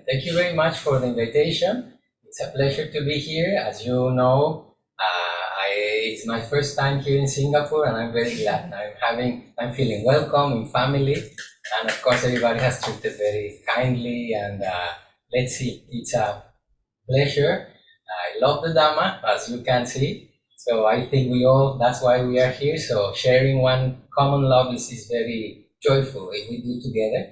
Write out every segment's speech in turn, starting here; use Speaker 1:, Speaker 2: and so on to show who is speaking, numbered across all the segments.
Speaker 1: Thank you very much for the invitation. It's a pleasure to be here. As you know, it's my first time here in Singapore, and I'm very glad. I'm feeling welcome in family, and of course, everybody has treated very kindly. And let's see, it's a pleasure. I love the Dhamma, as you can see. So I think that's why we are here. So sharing one common love is very joyful if we do together.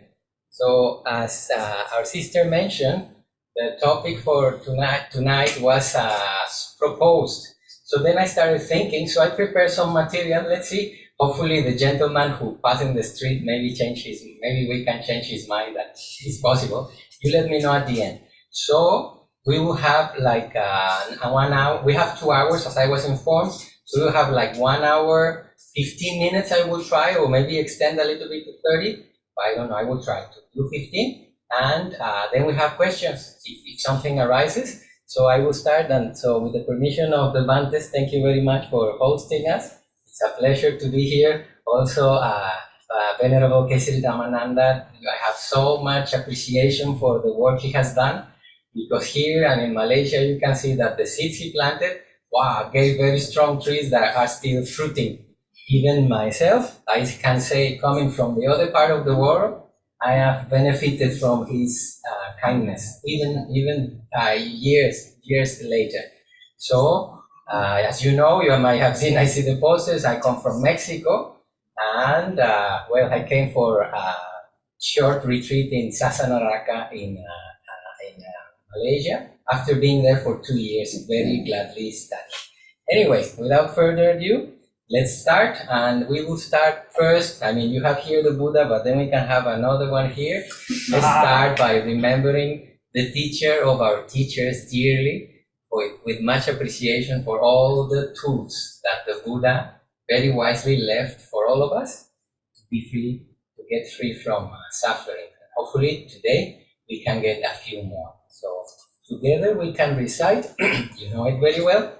Speaker 1: So as our sister mentioned, the topic for tonight was proposed. So then I started thinking, so I prepared some material. Let's see, hopefully the gentleman who passed in the street maybe we can change his mind, that it's possible. You let me know at the end. So we will have like 1 hour, we have 2 hours as I was informed. So we'll have like 1 hour, 15 minutes I will try, or maybe extend a little bit to 30. I don't know, I will try to do 15. And then we have questions if something arises. So I will start, and so with the permission of the Bantes, thank you very much for hosting us. It's a pleasure to be here. Also, Venerable Kesiri Dhammananda, I have so much appreciation for the work he has done, because here and in Malaysia, you can see that the seeds he planted, gave very strong trees that are still fruiting. Even myself, I can say, coming from the other part of the world, I have benefited from his kindness, even years later. So, as you know, you might have seen, I see the posters, I come from Mexico, and I came for a short retreat in Sasanaraka in Malaysia, after being there for 2 years, very gladly studied. Anyway, without further ado, let's start, and we will start first. I mean, you have here the Buddha, but then we can have another one here. Let's start by remembering the teacher of our teachers dearly, with much appreciation for all the tools that the Buddha very wisely left for all of us to be free, to get free from suffering. Hopefully today we can get a few more. So together we can recite, you know it very well.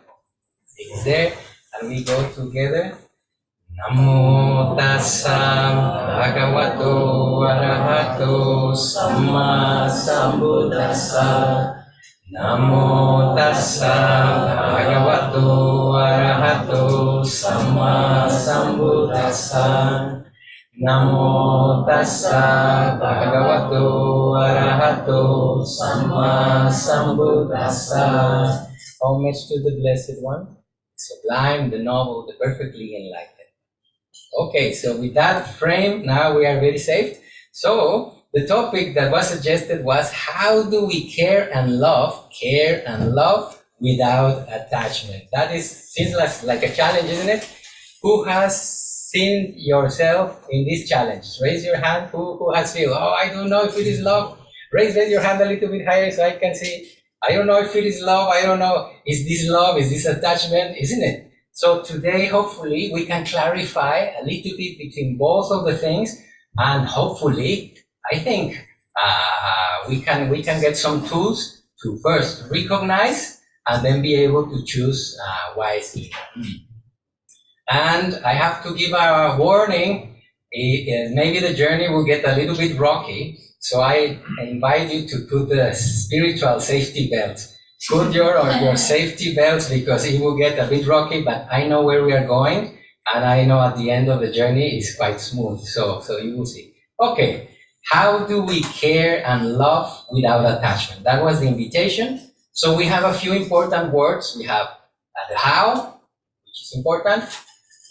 Speaker 1: It's there. And we go together. Namo tassa bhagavato arahato samma sambuddhassa. Namo tassa bhagavato arahato samma sambuddhassa. Namo tassa bhagavato arahato samma sambuddhassa. Homage to the Blessed One, sublime, the noble, the perfectly enlightened. Okay, so with that frame, now we are very safe. So the topic that was suggested was, how do we care and love without attachment? That seems like a challenge, isn't it? Who has seen yourself in this challenge? Raise your hand. Who has feel, I don't know if it is love. Raise your hand a little bit higher so I can see. I don't know if it is love, I don't know, is this love, is this attachment, isn't it? So today, hopefully, we can clarify a little bit between both of the things, and hopefully, I think we can get some tools to first recognize and then be able to choose wisely. And I have to give a warning, maybe the journey will get a little bit rocky. So I invite you to put the spiritual safety belts. Put your safety belts, because it will get a bit rocky, but I know where we are going, and I know at the end of the journey is quite smooth. So you will see. Okay, how do we care and love without attachment? That was the invitation. So we have a few important words. We have the how, which is important.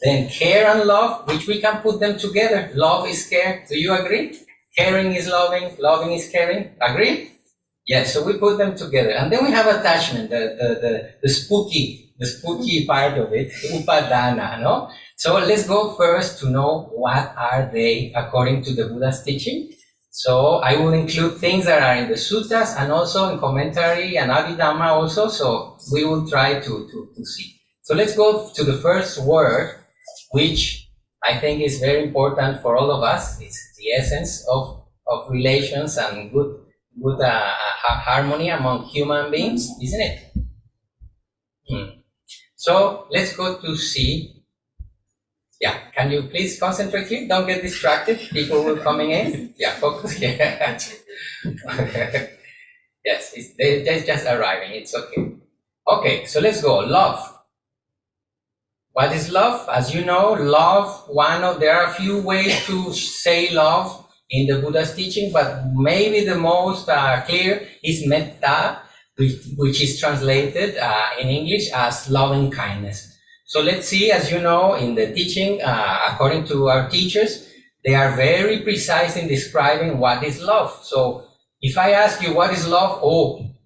Speaker 1: Then care and love, which we can put them together. Love is care. Do you agree? Caring is loving, loving is caring. Agree? Yes, so we put them together. And then we have attachment, the spooky part of it, upadana, no? So let's go first to know what are they according to the Buddha's teaching. So I will include things that are in the suttas and also in commentary and Abhidhamma also, so we will try to see. So let's go to the first word, which I think is very important for all of us. It's the essence of relations and good harmony among human beings, isn't it? So let's go to see. Yeah, can you please concentrate here? Don't get distracted. People will coming in. Yeah, focus here. Yes, they're just arriving. It's okay. Okay, so let's go. Love. What is love? As you know, love, there are a few ways to say love in the Buddha's teaching, but maybe the most clear is metta, which is translated in English as loving kindness. So let's see, as you know, in the teaching, according to our teachers, they are very precise in describing what is love. So if I ask you what is love,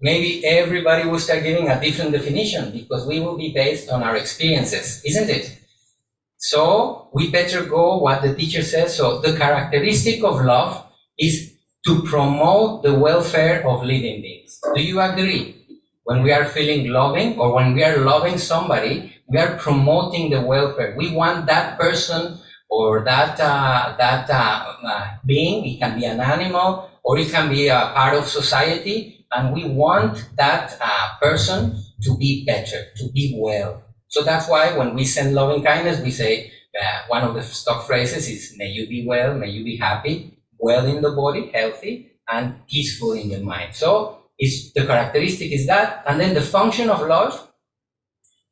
Speaker 1: maybe everybody will start giving a different definition because we will be based on our experiences, isn't it? So we better go what the teacher says. So the characteristic of love is to promote the welfare of living beings. Do you agree? When we are feeling loving or when we are loving somebody, we are promoting the welfare. We want that person or that being, it can be an animal or it can be a part of society, and we want that person to be better, to be well. So that's why when we send loving kindness, we say, one of the stock phrases is, may you be well, may you be happy, well in the body, healthy, and peaceful in the mind. So the characteristic is that, and then the function of love,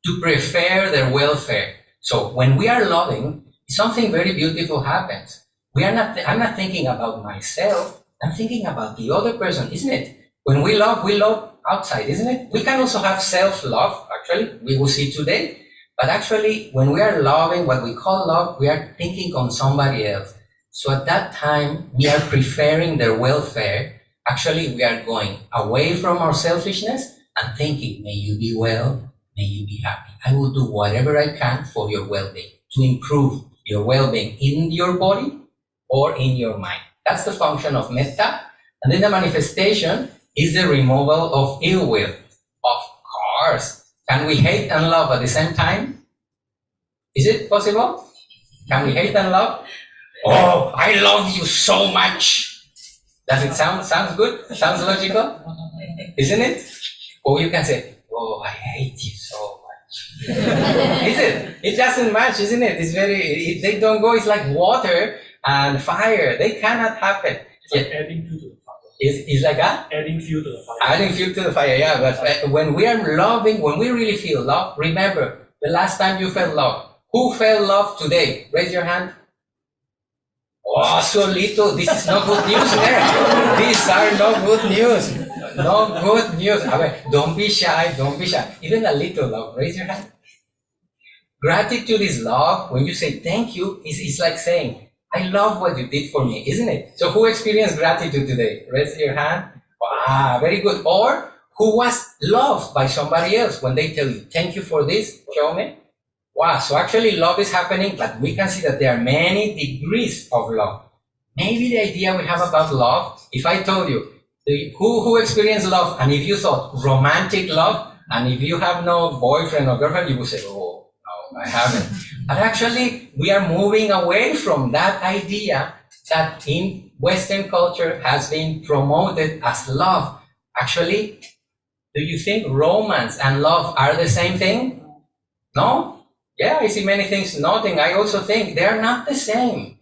Speaker 1: to prefer their welfare. So when we are loving, something very beautiful happens. I'm not thinking about myself, I'm thinking about the other person, isn't it? When we love outside, isn't it? We can also have self-love, actually, we will see today. But actually, when we are loving, what we call love, we are thinking on somebody else. So at that time, we are preferring their welfare. Actually, we are going away from our selfishness and thinking, may you be well, may you be happy. I will do whatever I can for your well-being, to improve your well-being in your body or in your mind. That's the function of metta. And then the manifestation is the removal of ill will. Of course. Can we hate and love at the same time? Is it possible? Can we hate and love? Oh, I love you so much. Does it sounds good? Sounds logical? Isn't it? Or you can say, oh, I hate you so much. Is it? It doesn't match, isn't it? They don't go, it's like water and fire. They cannot happen.
Speaker 2: It's like adding fuel to the fire.
Speaker 1: It's like that?
Speaker 2: Adding fuel to the fire.
Speaker 1: Adding fuel to the fire, yeah. But when we are loving, when we really feel love, remember the last time you felt love. Who felt love today? Raise your hand. Oh, solito. This is not good news there. These are not good news. No good news. Don't be shy. Don't be shy. Even a little love. Raise your hand. Gratitude is love. When you say thank you, it's like saying, I love what you did for me, isn't it? So who experienced gratitude today? Raise your hand. Wow, very good. Or who was loved by somebody else when they tell you, thank you for this, show me. Wow, so actually love is happening, but we can see that there are many degrees of love. Maybe the idea we have about love, if I told you, who experienced love, and if you thought romantic love, and if you have no boyfriend or girlfriend, you would say, oh, no, I haven't. But actually, we are moving away from that idea that in Western culture has been promoted as love. Actually, do you think romance and love are the same thing? No? Yeah, I see many things nodding. I also think they are not the same.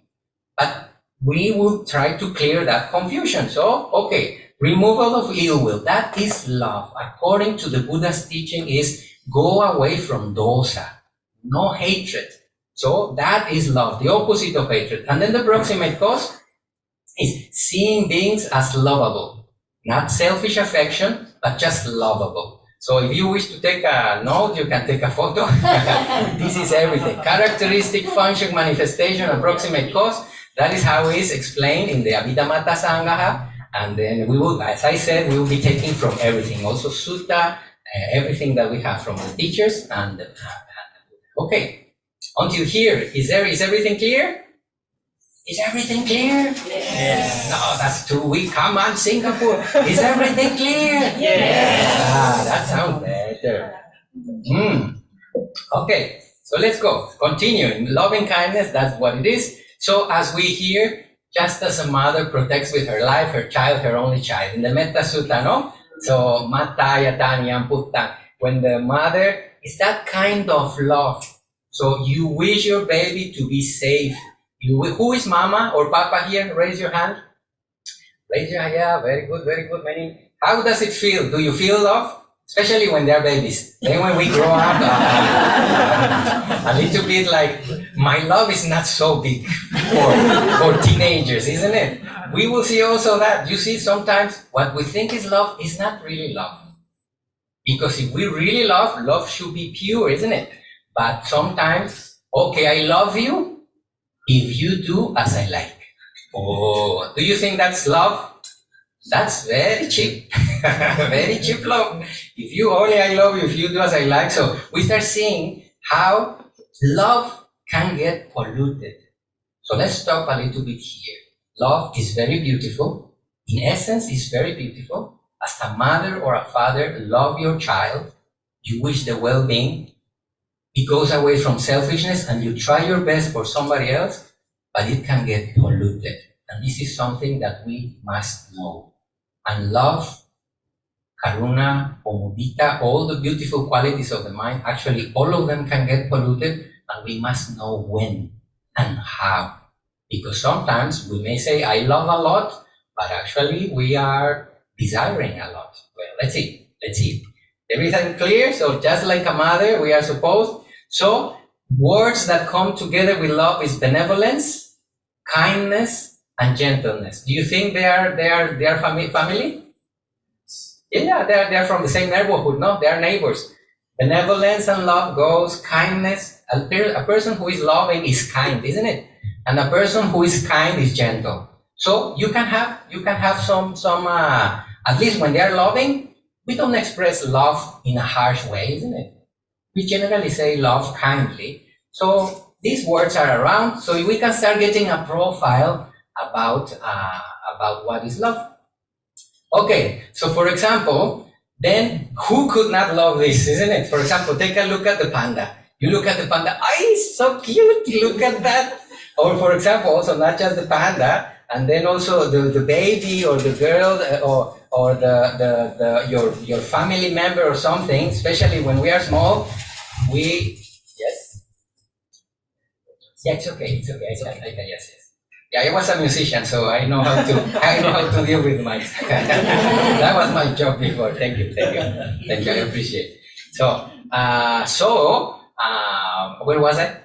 Speaker 1: But we will try to clear that confusion. So, okay, removal of ill will, that is love. According to the Buddha's teaching is go away from dosa, no hatred. So that is love, the opposite of hatred. And then the proximate cause is seeing beings as lovable, not selfish affection, but just lovable. So if you wish to take a note, you can take a photo. This is everything. Characteristic, function, manifestation, approximate cause. That is how it is explained in the Abhidhamma Sangaha. And then we will, as I said, we will be taking from everything. Also sutta, everything that we have from the teachers. And okay, until here, is everything clear? Is everything clear?
Speaker 2: Yes.
Speaker 1: No, that's too weak. Come on, Singapore. Is everything clear?
Speaker 2: Yes.
Speaker 1: That sounds better. Okay, so let's go. Continue. Loving kindness, that's what it is. So as we hear, just as a mother protects with her life, her child, her only child. In the Metta Sutta, no? So, Mattaya Tanyam Putta. When the mother is that kind of love. So you wish your baby to be safe. Who is mama or papa here? Raise your hand. Raise your hand. Yeah, very good, very good. Many How does it feel? Do you feel love? Especially when they're babies. Then when we grow up, a little bit like, my love is not so big for teenagers, isn't it? We will see also that. You see, sometimes what we think is love is not really love. Because if we really love, love should be pure, isn't it? But sometimes, okay, I love you if you do as I like. Oh, do you think that's love? That's very cheap. Very cheap love. If you only I love you, if you do as I like. So we start seeing how love can get polluted. So let's stop a little bit here. Love is very beautiful. In essence, it's very beautiful. As a mother or a father, love your child. You wish the well-being. It goes away from selfishness and you try your best for somebody else, but it can get polluted. And this is something that we must know. And love, karuna, mudita, all the beautiful qualities of the mind, actually all of them can get polluted, and we must know when and how. Because sometimes we may say, I love a lot, but actually we are desiring a lot. Well, let's see. Everything clear? So just like a mother, we are supposed. So words that come together with love is benevolence, kindness, and gentleness. Do you think they are family? Yeah, they're from the same neighborhood, no? They are neighbors. Benevolence and love goes, kindness. A person who is loving is kind, isn't it? And a person who is kind is gentle. So you can have some at least when they are loving, we don't express love in a harsh way, isn't it? We generally say love kindly. So these words are around, so we can start getting a profile about what is love. Okay, so for example, then who could not love this, isn't it? For example, take a look at the panda. You look at the panda, it's so cute, look at that. Or for example, also not just the panda, and then also the baby or the girl or your family member or something, especially when we are small, yes? Yeah, it's okay. Yes. Yeah, I was a musician, so I know how to deal with mics. That was my job before. Thank you. I appreciate it. So, where was I?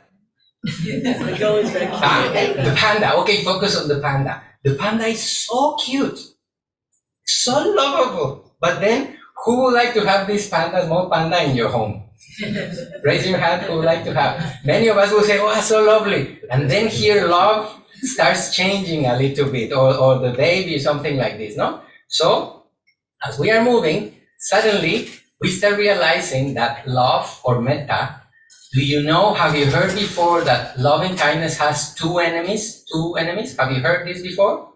Speaker 1: The panda. Okay, focus on the panda. The panda is so cute, so lovable. But then, who would like to have this small panda in your home? Raise your hand who would like to have. Many of us will say, oh, so lovely. And then here love starts changing a little bit, or the baby, something like this, no? So, as we are moving, suddenly we start realizing that love or metta, have you heard before that loving kindness has two enemies? Have you heard this before?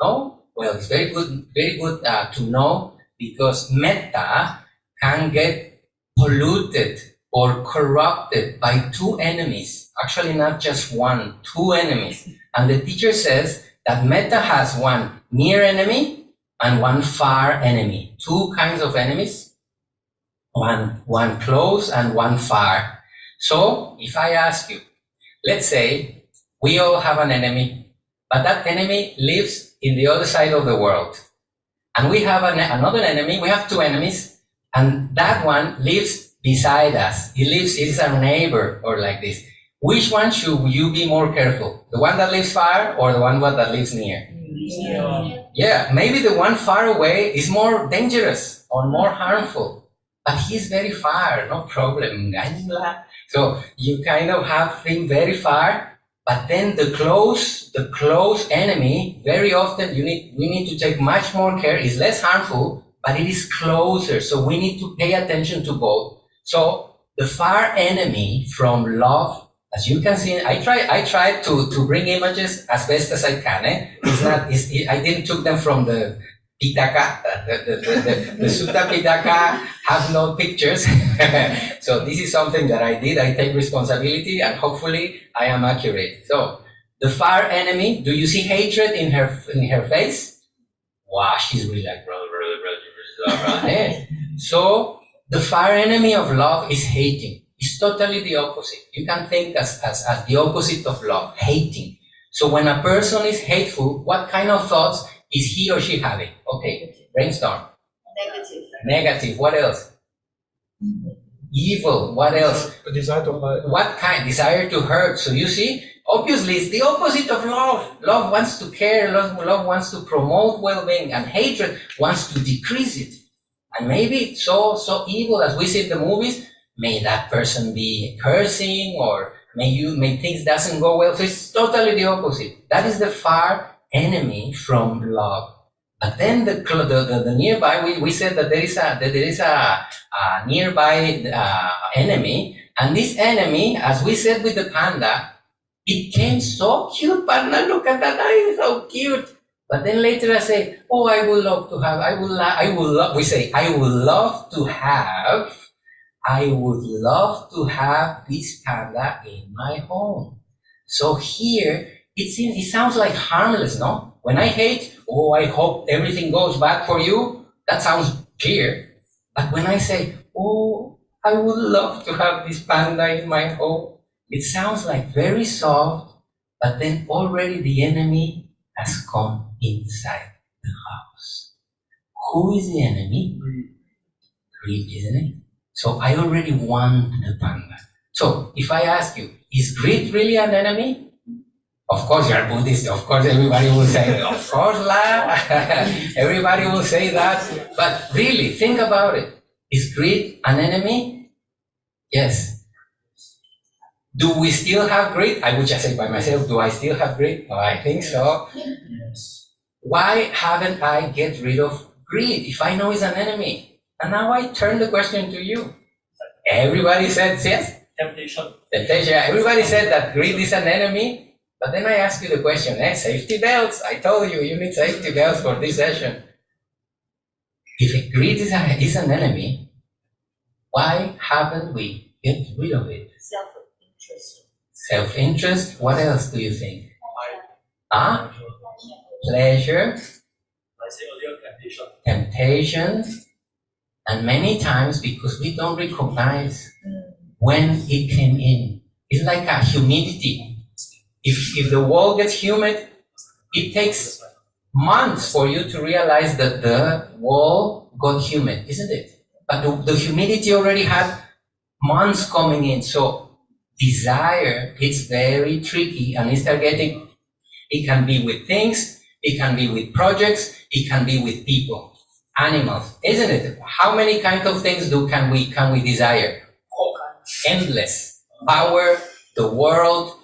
Speaker 1: No? Well, it's very good to know, because metta can get polluted or corrupted by two enemies. Actually, not just one, two enemies. And the teacher says that metta has one near enemy and one far enemy. Two kinds of enemies, one close and one far. So if I ask you, let's say we all have an enemy, but that enemy lives in the other side of the world. And we have another enemy, we have two enemies, and that one lives beside us. It is our neighbor, or like this. Which one should you be more careful? The one that lives far or the one that lives near? Yeah, maybe the one far away is more dangerous or more harmful, but he's very far, no problem. So you kind of have him very far, but then the close enemy, very often we need to take much more care. It's less harmful, but it is closer. So we need to pay attention to both. So the far enemy from love, as you can see, I tried to bring images as best as I can. I didn't took them from the Pitaka, the Sutta Pitaka have no pictures. So this is something that I did. I take responsibility, and hopefully I am accurate. So the far enemy, do you see hatred in her face? Wow, she's really like, brother. So the far enemy of love is hating. It's totally the opposite. You can think as the opposite of love, hating. So when a person is hateful, what kind of thoughts is he or she having? Okay, brainstorm. Negative. What else? Evil. What else?
Speaker 2: A desire to hurt.
Speaker 1: What kind? Desire to hurt. So you see, obviously it's the opposite of love. Love wants to care, love wants to promote well-being, and hatred wants to decrease it. And maybe it's so evil as we see in the movies. May that person be cursing, or may things doesn't go well. So it's totally the opposite. That is the far enemy from love. But then the nearby, we said that there is a nearby enemy, and this enemy, as we said with the panda, it came so cute. Panda, look at that, it's so cute. But then later I say, oh, I would love to have. I would love to have this panda in my home. So here it sounds like harmless, no? When I hate, oh, I hope everything goes bad for you, that sounds clear. But when I say, oh, I would love to have this panda in my home, it sounds like very soft, but then already the enemy has come inside the house. Who is the enemy? Greed, isn't it? So I already want the panda. So if I ask you, is greed really an enemy? Of course, you're Buddhist. Of course, everybody will say, of course, la. Everybody will say that. But really, think about it. Is greed an enemy? Yes. Do we still have greed? I would just say by myself, do I still have greed? Oh, I think so.
Speaker 2: Yes.
Speaker 1: Why haven't I get rid of greed if I know it's an enemy? And now I turn the question to you. Everybody said yes?
Speaker 2: Temptation.
Speaker 1: Temptation. Everybody said that greed is an enemy. But then I ask you the question, safety belts. I told you, you need safety belts for this session. If greed is an enemy, why haven't we get rid of it?
Speaker 3: Self-interest.
Speaker 1: Self-interest. What else do you think? Pleasure.
Speaker 2: I said earlier, temptation.
Speaker 1: Temptation. And many times, because we don't recognize when it came in. It's like a humidity. If the wall gets humid, it takes months for you to realize that the wall got humid, isn't it? But the humidity already had months coming in. So desire, it's very tricky, and it can be with things, it can be with projects, it can be with people, animals, isn't it? How many kinds of things can we desire? Endless. Power, the world,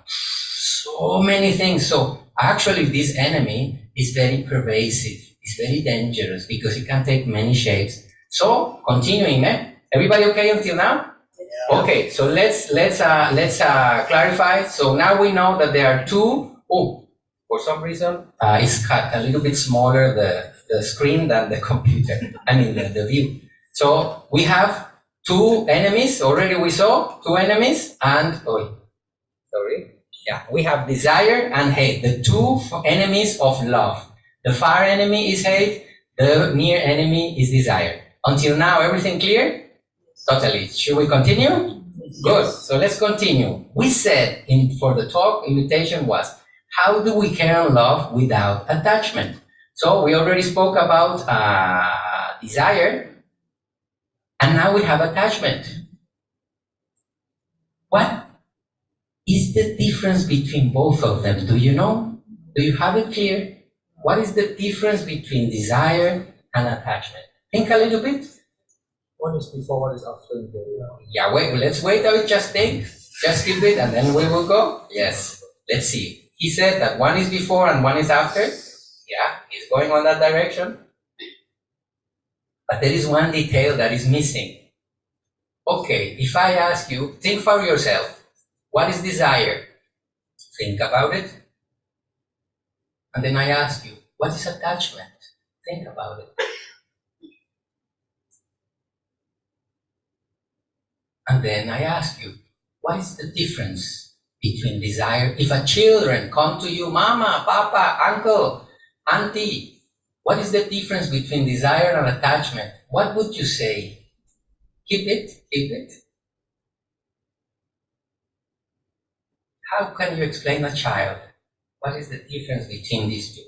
Speaker 1: so many things. So actually this enemy is very pervasive. It's very dangerous because it can take many shapes. So continuing, everybody okay until now? Yeah. Okay, so let's clarify. So now we know that there are two. Oh, for some reason it's cut a little bit smaller the screen than the computer. I mean the view. So we have two enemies. Already we saw two enemies, and we have desire and hate, the two enemies of love. The far enemy is hate, the near enemy is desire. Until now, everything clear? Totally. Should we continue? Good. So let's continue. We said for the talk, invitation was, how do we care and love without attachment? So we already spoke about desire, and now we have attachment. What is the difference between both of them? Do you know? Do you have it clear? What is the difference between desire and attachment? Think a little bit.
Speaker 2: One is before, one is after.
Speaker 1: Yeah, let's wait. I will just think. Just keep it and then we will go. Yes. Let's see. He said that one is before and one is after. Yeah, he's going on that direction. But there is one detail that is missing. Okay, if I ask you, think for yourself. What is desire? Think about it. And then I ask you, what is attachment? Think about it. And then I ask you, what is the difference between desire? If a children come to you, mama, papa, uncle, auntie, what is the difference between desire and attachment? What would you say? Keep it, keep it. How can you explain a child? What is the difference between these two?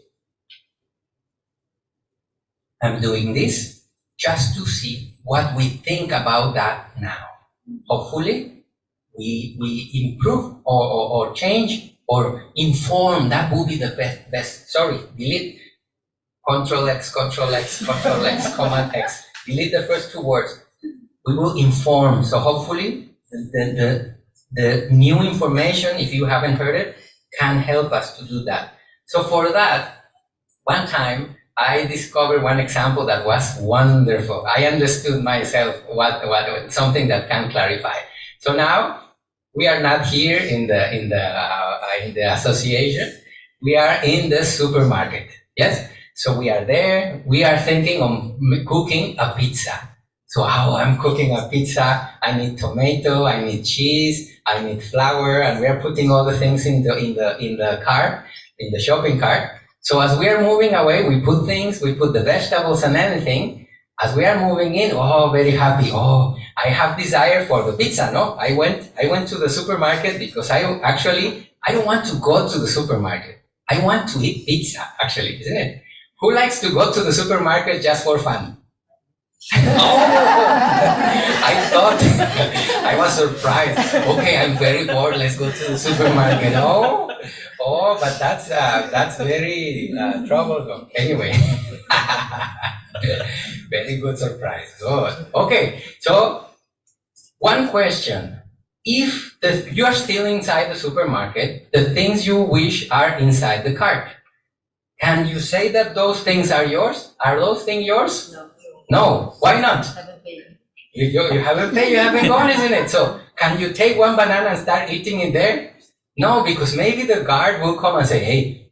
Speaker 1: I'm doing this, just to see what we think about that now. Hopefully, we improve or change or inform. That would be the best. Sorry, delete. Control X, Control X, Control X, Command X. Delete the first two words. We will inform. So hopefully, the new information, if you haven't heard it, can help us to do that. So for that, one time I discovered one example that was wonderful. I understood myself what something that can clarify. So now we are not here in the association. We are in the supermarket. Yes. So we are there. We are thinking of cooking a pizza. So how I'm cooking a pizza, I need tomato, I need cheese, I need flour, and we are putting all the things in the cart, in the shopping cart. So as we are moving away, we put the vegetables and anything. As we are moving in, oh, very happy. Oh, I have desire for the pizza. No, I went to the supermarket because I don't want to go to the supermarket. I want to eat pizza, actually, isn't it? Who likes to go to the supermarket just for fun? Oh, I thought, I was surprised. Okay, I'm very bored. Let's go to the supermarket. Oh, but that's very troublesome. Anyway, very good surprise. Good. Okay, so one question. If you are still inside the supermarket, the things you wish are inside the cart. Can you say that those things are yours? Are those things yours?
Speaker 3: No.
Speaker 1: No. Why not?
Speaker 3: Haven't paid.
Speaker 1: You haven't paid, you haven't gone, isn't it? So can you take one banana and start eating it there? No, because maybe the guard will come and say, hey,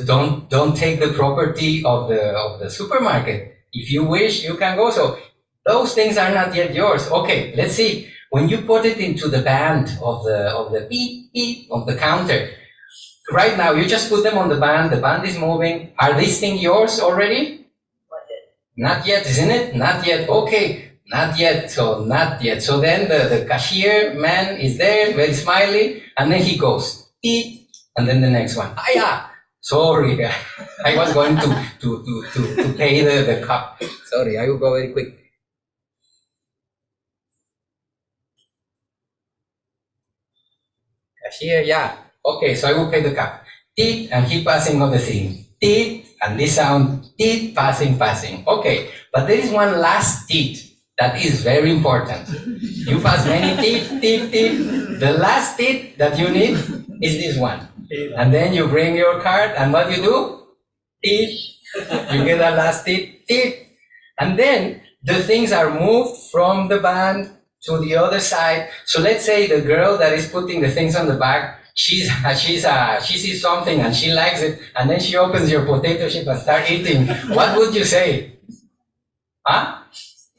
Speaker 1: don't take the property of the supermarket. If you wish, you can go. So those things are not yet yours. Okay, let's see. When you put it into the band of the beep beep of the counter, right now you just put them on the band is moving. Are these things yours already? Not yet, isn't it? Not yet. Okay, not yet. So not yet. So then the cashier man is there, very smiley, and then he goes, eat, and then the next one. Ah, yeah. Sorry, I was going to pay the cup. Sorry, I will go very quick. Cashier, yeah. Okay, so I will pay the cup. Eat, and he passing on the thing. Eat, and this sound, teeth, passing. Okay, but there is one last teeth that is very important. You pass many teeth. The last teeth that you need is this one. And then you bring your card, and what you do? Teeth. You get the last teeth. And then the things are moved from the band to the other side. So let's say the girl that is putting the things on the back, she sees something and she likes it, and then she opens your potato chip and start eating. What would you say? Huh?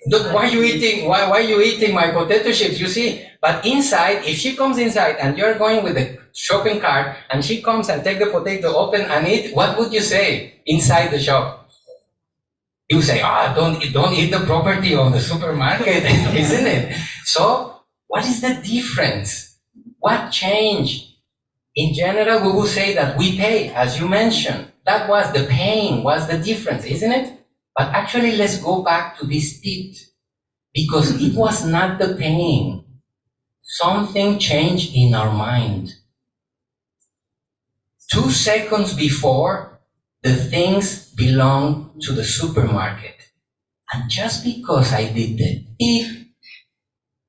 Speaker 1: Why are you eating? Why are you eating my potato chips? You see, but inside, if she comes inside and you're going with the shopping cart and she comes and take the potato, open and eat, what would you say inside the shop? You say, don't eat the property of the supermarket, isn't it? So, what is the difference? What changed? In general, we will say that we pay, as you mentioned. That was the pain, was the difference, isn't it? But actually, let's go back to this teeth, because it was not the pain. Something changed in our mind. 2 seconds before, the things belonged to the supermarket. And just because I did the teeth,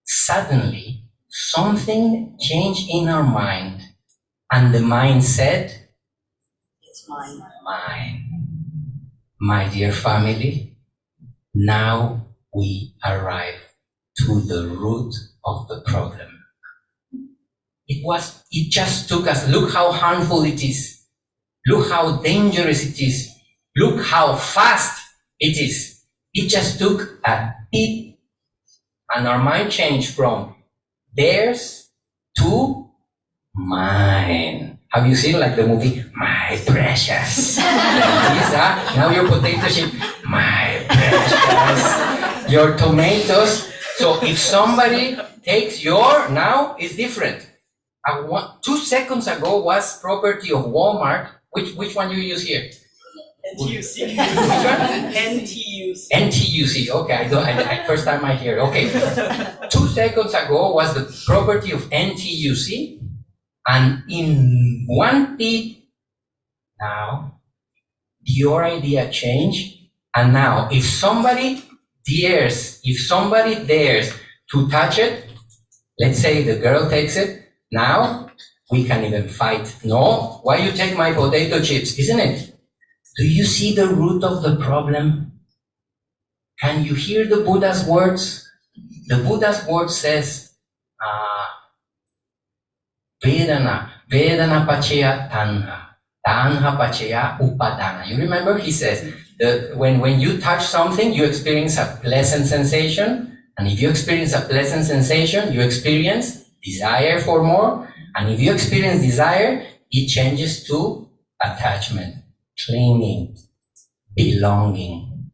Speaker 1: suddenly, something changed in our mind. And the mind said,
Speaker 3: It's mine.
Speaker 1: Mine. My dear family, now we arrive to the root of the problem. It just took us, look how harmful it is. Look how dangerous it is. Look how fast it is. It just took a beat, and our mind changed from theirs to mine. Have you seen like the movie, My Precious? Now your potato chip, my precious. Your tomatoes. So if somebody takes now it's different. 2 seconds ago was property of Walmart. Which one you use here?
Speaker 4: NTUC.
Speaker 1: Which one?
Speaker 4: NTUC.
Speaker 1: NTUC. Okay, first time I hear. Okay, 2 seconds ago was the property of NTUC, and in 1T now your idea changed, and now if somebody dares to touch it, let's say the girl takes it, now we can even fight. No, why you take my potato chips, isn't it? Do you see the root of the problem? Can you hear the Buddha's words? The Buddha's word says, Vedana pachaya tanha, tanha pachaya upadana. You remember he says that when you touch something, you experience a pleasant sensation, and if you experience a pleasant sensation, you experience desire for more, and if you experience desire, it changes to attachment, clinging, belonging.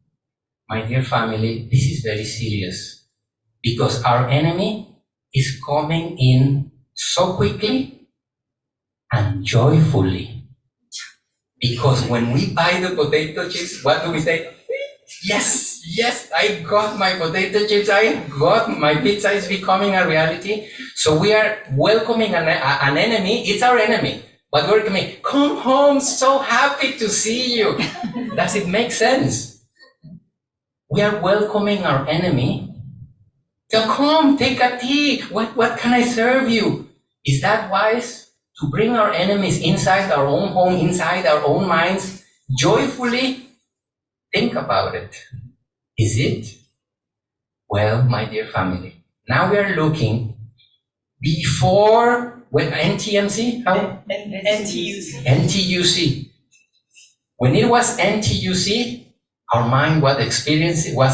Speaker 1: My dear family, this is very serious, because our enemy is coming in so quickly and joyfully. Because when we buy the potato chips, what do we say? Yes, yes, I got my potato chips, I got my pizza is becoming a reality. So we are welcoming an enemy, it's our enemy. But we're coming, come home, so happy to see you. Does it make sense? We are welcoming our enemy. So come, take a tea. What can I serve you? Is that wise? To bring our enemies inside our own home, inside our own minds, joyfully? Think about it. Is it? Well, my dear family, now we are looking before, when NTMC? How?
Speaker 4: NTUC.
Speaker 1: NTUC. When it was NTUC, our mind was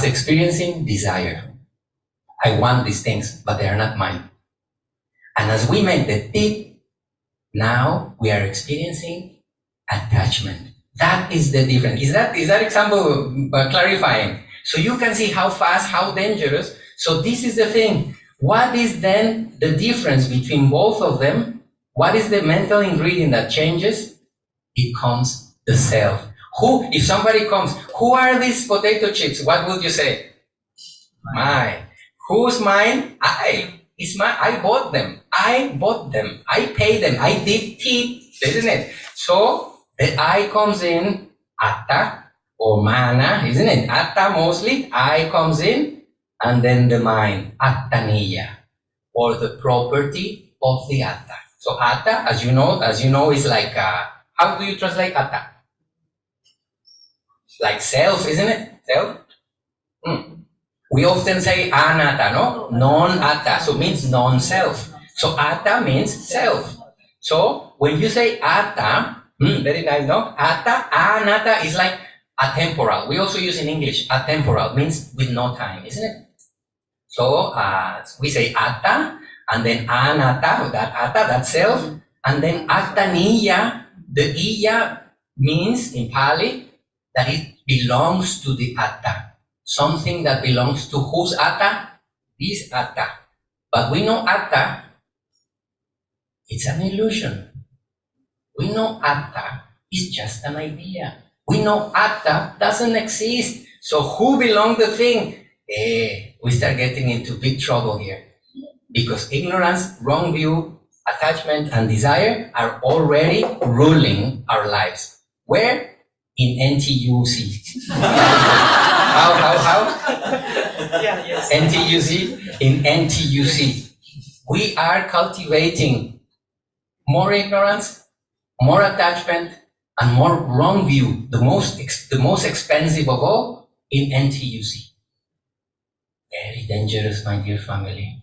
Speaker 1: experiencing desire. I want these things, but they are not mine. And as we make the tip, now we are experiencing attachment. That is the difference. Is that example clarifying? So you can see how fast, how dangerous. So this is the thing. What is then the difference between both of them? What is the mental ingredient that changes? It comes the self. Who, if somebody comes, who are these potato chips? What would you say? Mine. Who's mine? It's mine. I bought them. I paid them. I did tip, isn't it? So the I comes in, atta or mana, isn't it? Atta mostly, I comes in, and then the mind, attaniya, or the property of the atta. So atta, as you know, is like, how do you translate atta? Like self, isn't it? Self? We often say anatta, no? Non-atta, so it means non-self. So atta means self. So when you say atta, very nice, no? Atta, anatta is like atemporal. We also use in English, atemporal, means with no time, isn't it? So we say atta, and then anatta, that atta, that self, and then attaniya, the iya means in Pali that it belongs to the atta. Something that belongs to whose atta? This atta. But we know atta, it's an illusion. We know atta is just an idea. We know atta doesn't exist. So who belongs the thing? We start getting into big trouble here. Because ignorance, wrong view, attachment, and desire are already ruling our lives. Where? In NTUC. How?
Speaker 4: Yeah, yes.
Speaker 1: NTUC? In NTUC. We are cultivating more ignorance, more attachment, and more wrong view, the most expensive of all, in NTUC. Very dangerous, my dear family.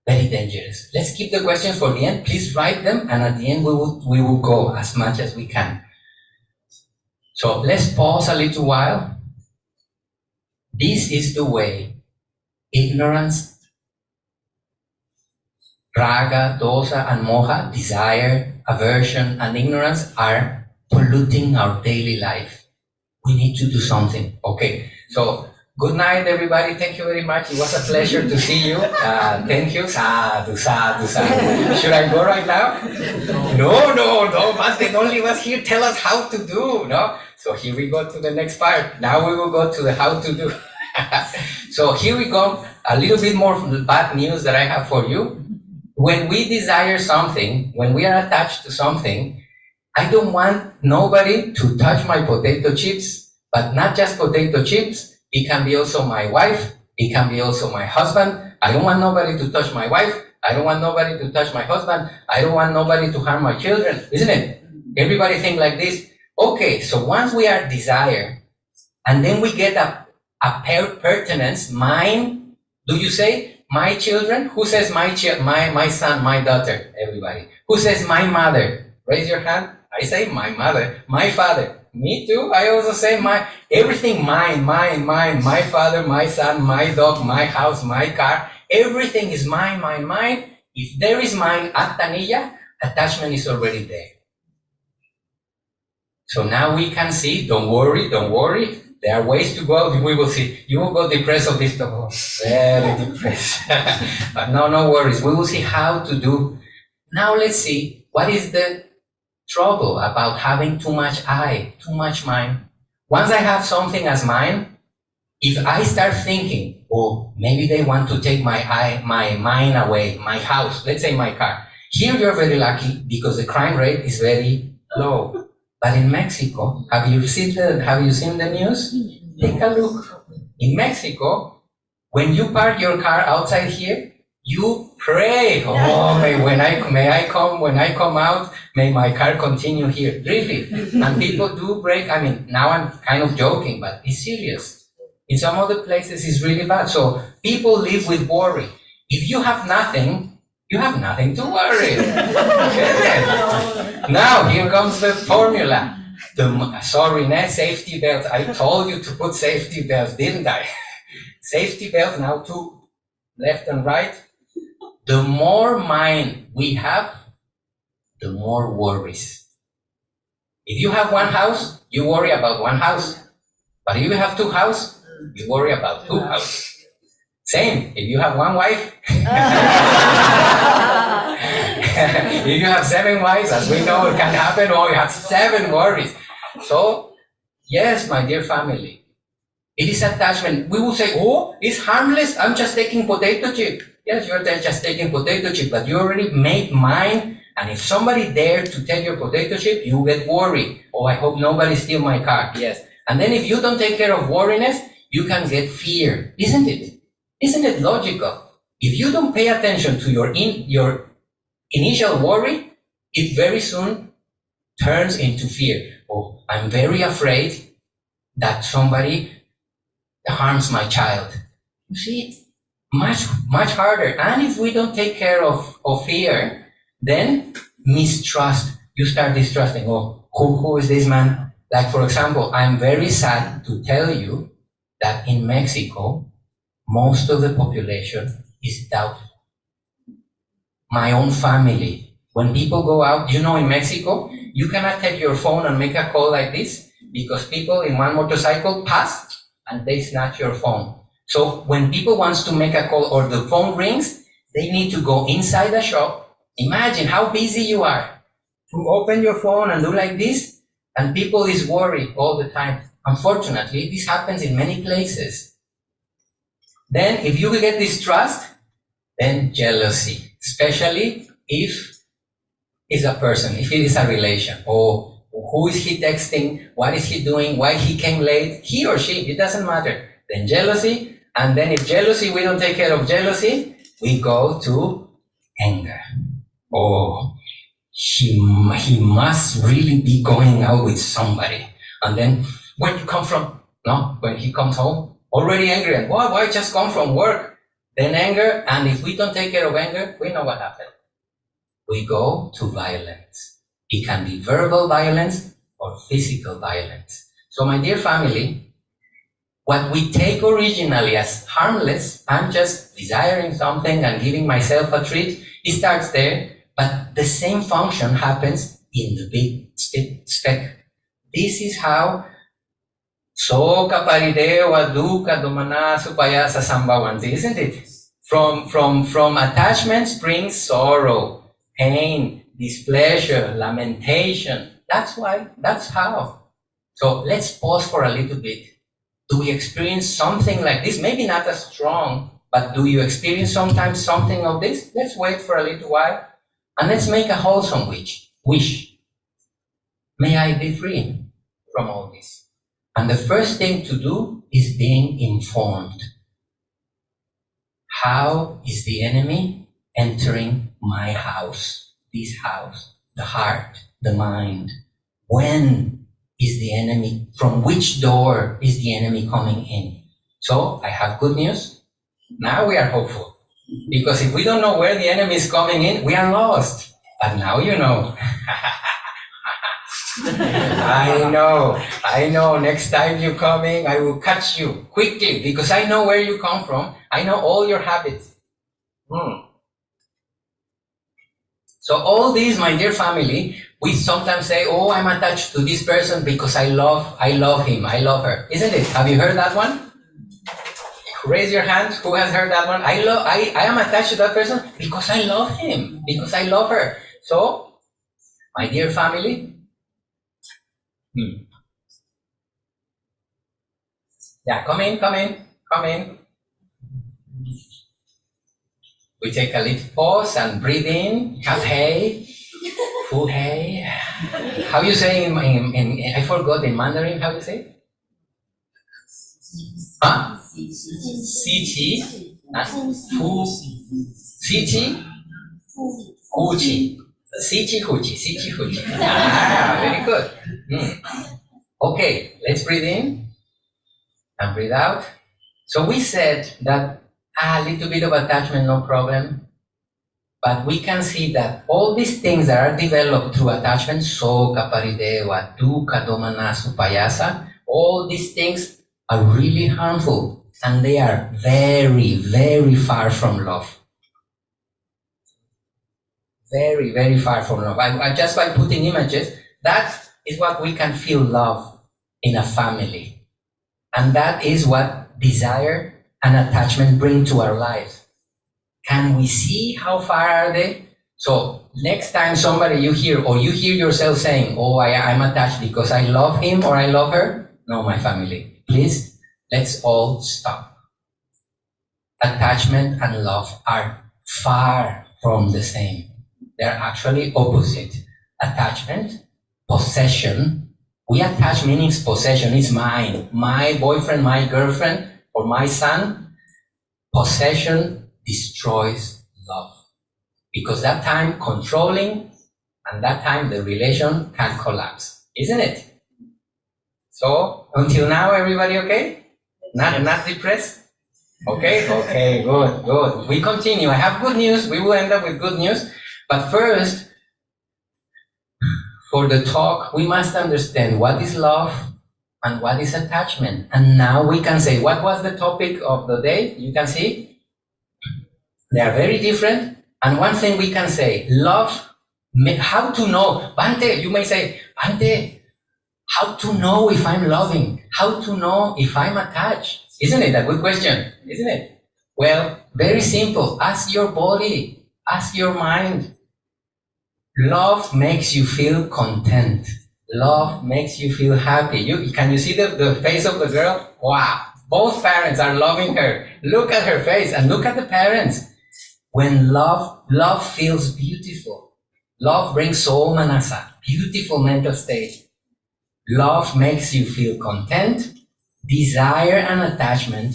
Speaker 1: Very dangerous. Let's keep the questions for the end. Please write them, and at the end we will go as much as we can. So let's pause a little while. This is the way ignorance, raga, dosa, and moha, desire, aversion, and ignorance are polluting our daily life. We need to do something. Okay, so good night, everybody. Thank you very much. It was a pleasure to see you. Thank you. Sadhu, sadhu, sadhu. Should I go right now? No. But they only was here tell us how to do. No. So here we go to the next part. Now we will go to the how to do. So here we go. A little bit more bad news that I have for you. When we desire something, when we are attached to something, I don't want nobody to touch my potato chips, but not just potato chips. It can be also my wife. It can be also my husband. I don't want nobody to touch my wife. I don't want nobody to touch my husband. I don't want nobody to harm my children, isn't it? Everybody think like this. Okay, so once we are desire, and then we get a pertinence, mine, do you say my children? Who says my son, my daughter? Everybody. Who says my mother? Raise your hand. I say my mother, my father. Me too. I also say everything mine, my father, my son, my dog, my house, my car. Everything is mine. If there is mine at Tanilla, attachment is already there. So now we can see, don't worry. There are ways to go. We will see. You will go depressed of this stuff. Very depressed. But no worries. We will see how to do. Now let's see what is the trouble about having too much I, too much mine. Once I have something as mine, if I start thinking, oh, maybe they want to take my mine away, my house, let's say my car. Here you're very lucky because the crime rate is very low. But in Mexico, have you seen the news? Take a look. In Mexico, when you park your car outside here, you pray. Oh, when I come out, may my car continue here. Really. And people do break. I mean, now I'm kind of joking, but it's serious. In some other places, it's really bad. So people live with worry. If you have nothing, you have nothing to worry. Now, here comes the formula. Sorry, net safety belts. I told you to put safety belts, didn't I? Safety belts, now to left and right. The more mind we have, the more worries. If you have one house, you worry about one house. But if you have two houses, you worry about two houses. Same, if you have one wife, if you have 7 wives, as we know it can happen, or you have 7 worries. So, yes, my dear family, it is attachment. We will say, oh, it's harmless, I'm just taking potato chip. Yes, you're just taking potato chip, but you already made mine, and if somebody dared to take your potato chip, you get worried. Oh, I hope nobody steal my car. Yes. And then if you don't take care of worriness, you can get fear, isn't it? Isn't it logical? If you don't pay attention to your initial worry, it very soon turns into fear. Oh, I'm very afraid that somebody harms my child. You see, much harder. And if we don't take care of fear, then mistrust. You start distrusting. Oh, who is this man? Like, for example, I'm very sad to tell you that in Mexico, most of the population is doubtful. My own family, when people go out, in Mexico, you cannot take your phone and make a call like this because people in one motorcycle pass and they snatch your phone. So when people wants to make a call or the phone rings, they need to go inside the shop. Imagine how busy you are to open your phone and do like this, and people is worried all the time. Unfortunately, this happens in many places. Then if you get distrust, then jealousy, especially if it's a person, if it is a relation. Oh, who is he texting? What is he doing? Why he came late? He or she, it doesn't matter. Then jealousy, and then if jealousy, we don't take care of jealousy, we go to anger. Oh, he must really be going out with somebody. And then, where you come from? No, when he comes home, already angry. And why just come from work? Then anger, and if we don't take care of anger, we know what happened. We go to violence. It can be verbal violence or physical violence. So my dear family, what we take originally as harmless, I'm just desiring something and giving myself a treat, it starts there, but the same function happens in the big speck. This is how so kaparideo aduka domana supaya sa sambawanti, isn't it? From attachment springs sorrow, pain, displeasure, lamentation. That's how. So let's pause for a little bit. Do we experience something like this? Maybe not as strong, but do you experience sometimes something of this? Let's wait for a little while and let's make a wholesome wish. May I be free from all this. And the first thing to do is being informed. How is the enemy entering my house, this house, the heart, the mind? When is the enemy, from which door is the enemy coming in? So I have good news. Now we are hopeful. Because if we don't know where the enemy is coming in, we are lost. But now you know. I know. Next time you're coming, I will catch you quickly because I know where you come from. I know all your habits. So all these, my dear family, we sometimes say, oh, I'm attached to this person because I love him, I love her. Isn't it? Have you heard that one? Raise your hand. Who has heard that one? I am attached to that person because I love him, because I love her. So, my dear family, yeah, come in. We take a little pause and breathe in. Have hey, full hey. How you say in I forgot in Mandarin. How you say? Huh? Sichi, fu, sichi, huchi, sichi huchi. Ah, very good. Okay, let's breathe in and breathe out. So we said that a little bit of attachment, no problem. But we can see that all these things that are developed through attachment, soka, paridewa, dukkha, domana, supayasa, all these things are really harmful and they are very, very far from love. Very, very far from love. I just by putting images, that is what we can feel love in a family. And that is what desire and attachment bring to our lives. Can we see how far are they? So next time somebody you hear, or you hear yourself saying, oh, I'm attached because I love him or I love her. No, my family, please, let's all stop. Attachment and love are far from the same. They're actually opposite. Attachment, possession. We attach means possession. It's mine. My boyfriend, my girlfriend, or my son. Possession destroys love. Because that time controlling, and that time the relation can collapse. Isn't it? So, until now, everybody okay? Not depressed? Okay, good. We continue. I have good news. We will end up with good news. But first, for the talk, we must understand what is love and what is attachment. And now we can say, what was the topic of the day? You can see they are very different. And one thing we can say, love, how to know? Bante, you may say, Bante, how to know if I'm loving? How to know if I'm attached? Isn't it a good question? Isn't it? Well, very simple. Ask your body. Ask your mind. Love makes you feel content. Love makes you feel happy. Can you see the face of the girl? Wow. Both parents are loving her. Look at her face and look at the parents. When love feels beautiful. Love brings soul manasa, beautiful mental state. Love makes you feel content. Desire and attachment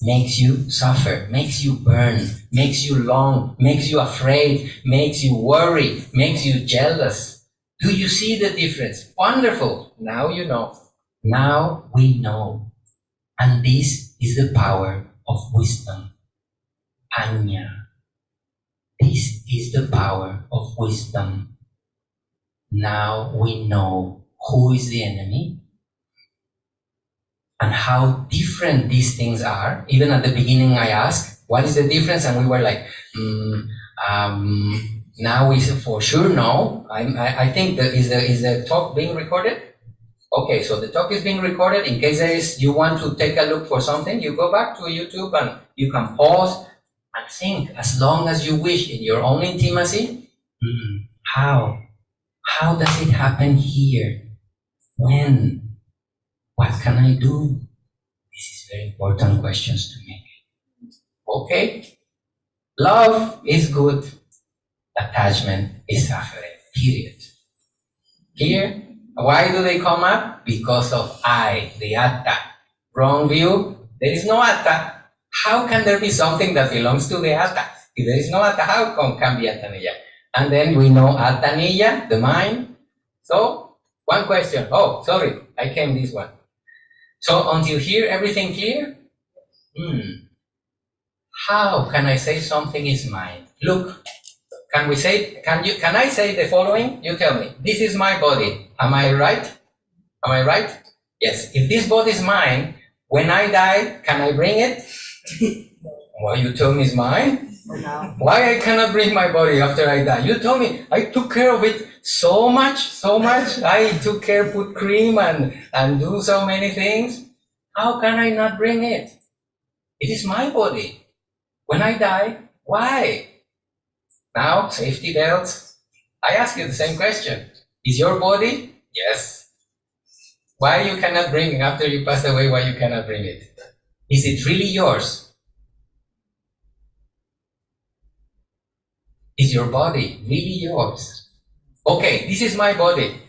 Speaker 1: makes you suffer, makes you burn, makes you long, makes you afraid, makes you worry, makes you jealous. Do you see the difference? Wonderful. Now you know. Now we know. And this is the power of wisdom. Anya. This is the power of wisdom. Now we know who is the enemy and how different these things are. Even at the beginning I asked, what is the difference? And we were like, now we for sure know. I think that is the talk being recorded? Okay, so the talk is being recorded. In case you want to take a look for something, you go back to YouTube and you can pause and think as long as you wish in your own intimacy. How does it happen here? When? What can I do? This is very important questions to make. Okay, love is good, attachment is suffering, period. Here, why do they come up? Because of I, the atta. Wrong view, there is no atta. How can there be something that belongs to the atta? If there is no atta, how come can be attanija? And then we know attanija, the mind. So, one question. Oh, sorry, I came this one. So until here, everything clear? How can I say something is mine? Look, can I say the following? You tell me. This is my body. Am I right? Am I right? Yes. If this body is mine, when I die, can I bring it? Well, you told me it's mine. Why I cannot bring my body after I die? You told me I took care of it so much. I took care, put cream and do so many things. How can I not bring it? It is my body. When I die, why? Now, safety belts. I ask you the same question. Is your body? Yes. Why you cannot bring it after you pass away? Why you cannot bring it? Is it really yours? Is your body really yours? Okay, this is my body.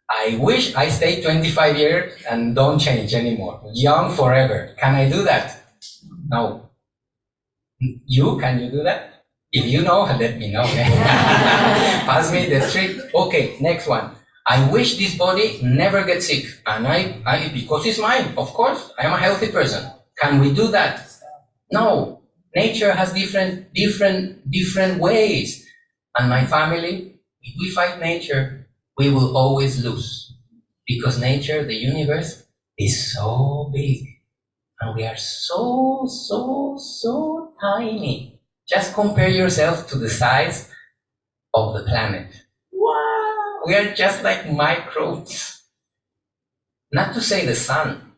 Speaker 1: I wish I stay 25 years and don't change anymore. Young forever. Can I do that? No. Can you do that? If you know, let me know. Pass me the trick. Okay, next one. I wish this body never gets sick. And I because it's mine, of course. I am a healthy person. Can we do that? No. Nature has different ways. And my family, if we fight nature, we will always lose. Because nature, the universe, is so big. And we are so tiny. Just compare yourself to the size of the planet. Wow! We are just like microbes. Not to say the sun,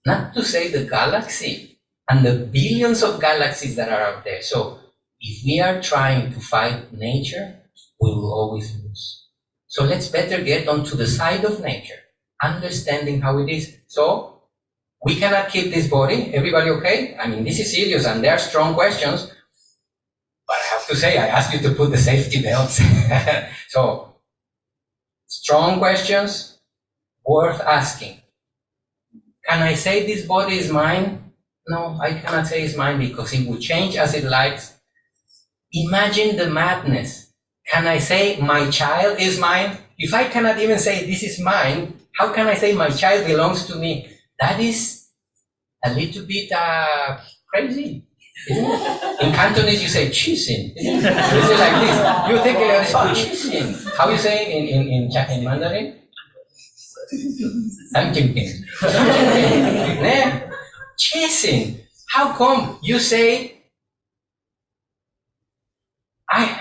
Speaker 1: not to say the galaxy, and the billions of galaxies that are out there. So if we are trying to fight nature, we will always lose. So let's better get onto the side of nature, understanding how it is. So we cannot keep this body. Everybody okay? I mean, this is serious and there are strong questions. But I have to say, I ask you to put the safety belts. So, strong questions, worth asking. Can I say this body is mine? No, I cannot say it's mine because it will change as it likes. Imagine the madness. Can I say my child is mine? If I cannot even say this is mine, how can I say my child belongs to me? That is a little bit crazy. In Cantonese, you say "chisin." Is it like this? You think like this, oh, "chisin." How you say in Mandarin? I'm thinking. "Chisin." How come you say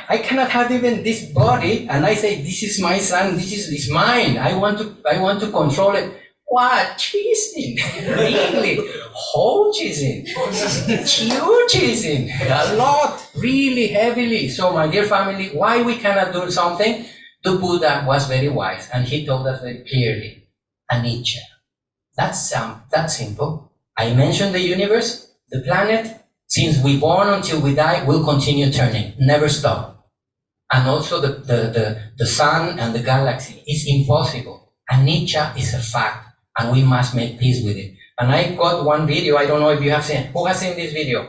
Speaker 1: I cannot have even this body, and I say this is my son, this is mine. I want to control it. What? Cheesing? Really? Whole cheesing? Huge cheesing? A lot, really heavily. So my dear family, why we cannot do something? The Buddha was very wise and he told us very clearly, anicca. That's simple. I mentioned the universe, the planet, since we born until we die, will continue turning, never stop. And also the sun and the galaxy is impossible. Anicca is a fact. And we must make peace with it. And I got one video, I don't know if you have seen. Who has seen this video?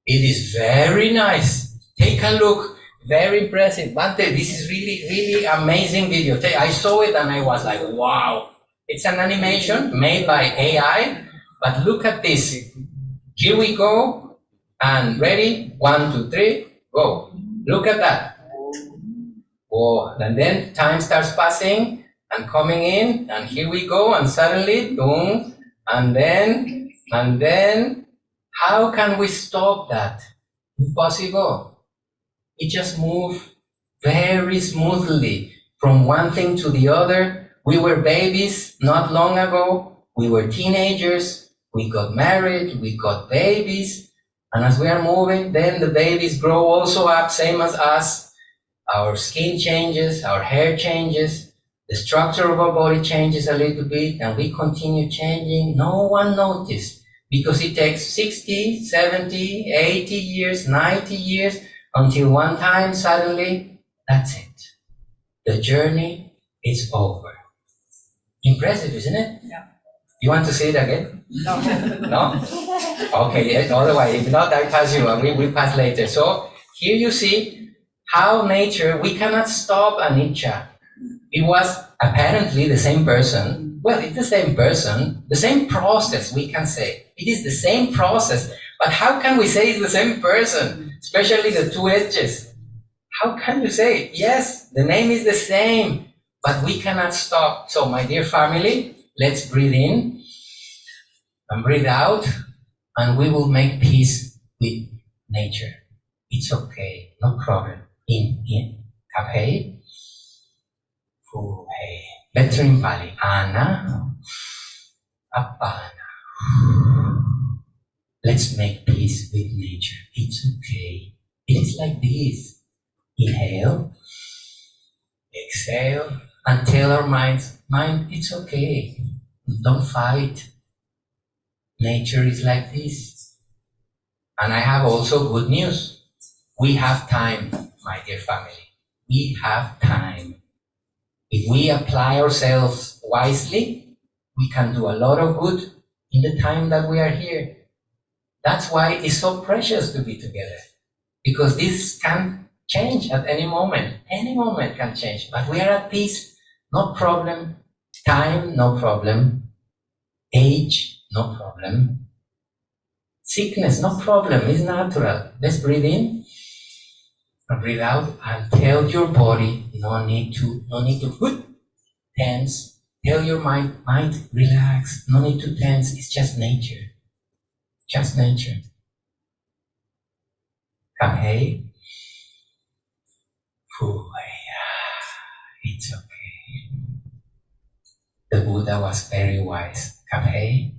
Speaker 1: It is very nice. Take a look. Very impressive. Bante, this is really amazing video. I saw it and I was like, wow. It's an animation made by AI, but look at this. Here we go. And ready? 1, 2, 3, go. Look at that. Oh, and then time starts passing. And coming in, and here we go, and suddenly, boom, and then, how can we stop that? Impossible. It just moved very smoothly from one thing to the other. We were babies not long ago. We were teenagers. We got married. We got babies. And as we are moving, then the babies grow also up, same as us. Our skin changes, our hair changes. The structure of our body changes a little bit and we continue changing. No one noticed because it takes 60, 70, 80 years, 90 years until one time suddenly, that's it. The journey is over. Impressive, isn't it?
Speaker 3: Yeah.
Speaker 1: You want to say it again?
Speaker 3: No.
Speaker 1: No? Okay, yeah, otherwise, if not, I pass you and we pass later. So here you see how nature, we cannot stop anicca. It was apparently the same person. Well, it's the same person, the same process, we can say. It is the same process, but how can we say it's the same person? Especially the two edges. How can you say, yes, the name is the same, but we cannot stop. So my dear family, let's breathe in and breathe out, and we will make peace with nature. It's okay, no problem. In, okay? Fuhe. Better in Pali. Ana, apana. Let's make peace with nature. It's okay. It is like this. Inhale, exhale, and tell our mind, it's okay. Don't fight. Nature is like this. And I have also good news. We have time, my dear family. We have time. If we apply ourselves wisely, we can do a lot of good in the time that we are here. That's why it's so precious to be together. Because this can change at any moment. Any moment can change. But we are at peace. No problem. Time, no problem. Age, no problem. Sickness, no problem. It's natural. Let's breathe in and breathe out and tell your body, no need to tense. Tell your mind, relax. No need to tense. It's just nature. Just nature. Kamhei. It's okay. The Buddha was very wise. Kamhei.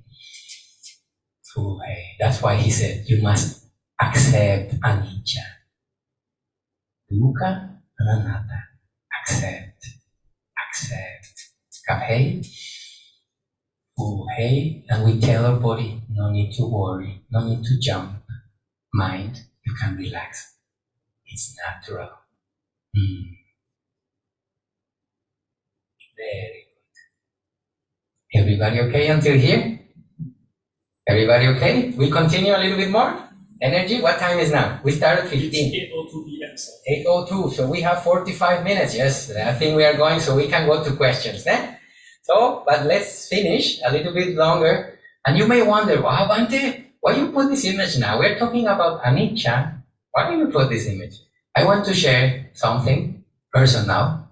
Speaker 1: That's why he said, you must accept anicca. Dukkha and anatta. Accept. Kamhei. And we tell our body, no need to worry, no need to jump. Mind, you can relax. It's natural. Very good. Everybody okay until here? Everybody okay? We continue a little bit more? Energy? What time is now? We started 15.
Speaker 2: It's 8:02 p.m. sir.
Speaker 1: 8:02, so we have 45 minutes. Yes, I think we are going, so we can go to questions then. So, but let's finish a little bit longer. And you may wonder, wow, Bante, why you put this image now? We're talking about anicca. Why do you put this image? I want to share something personal.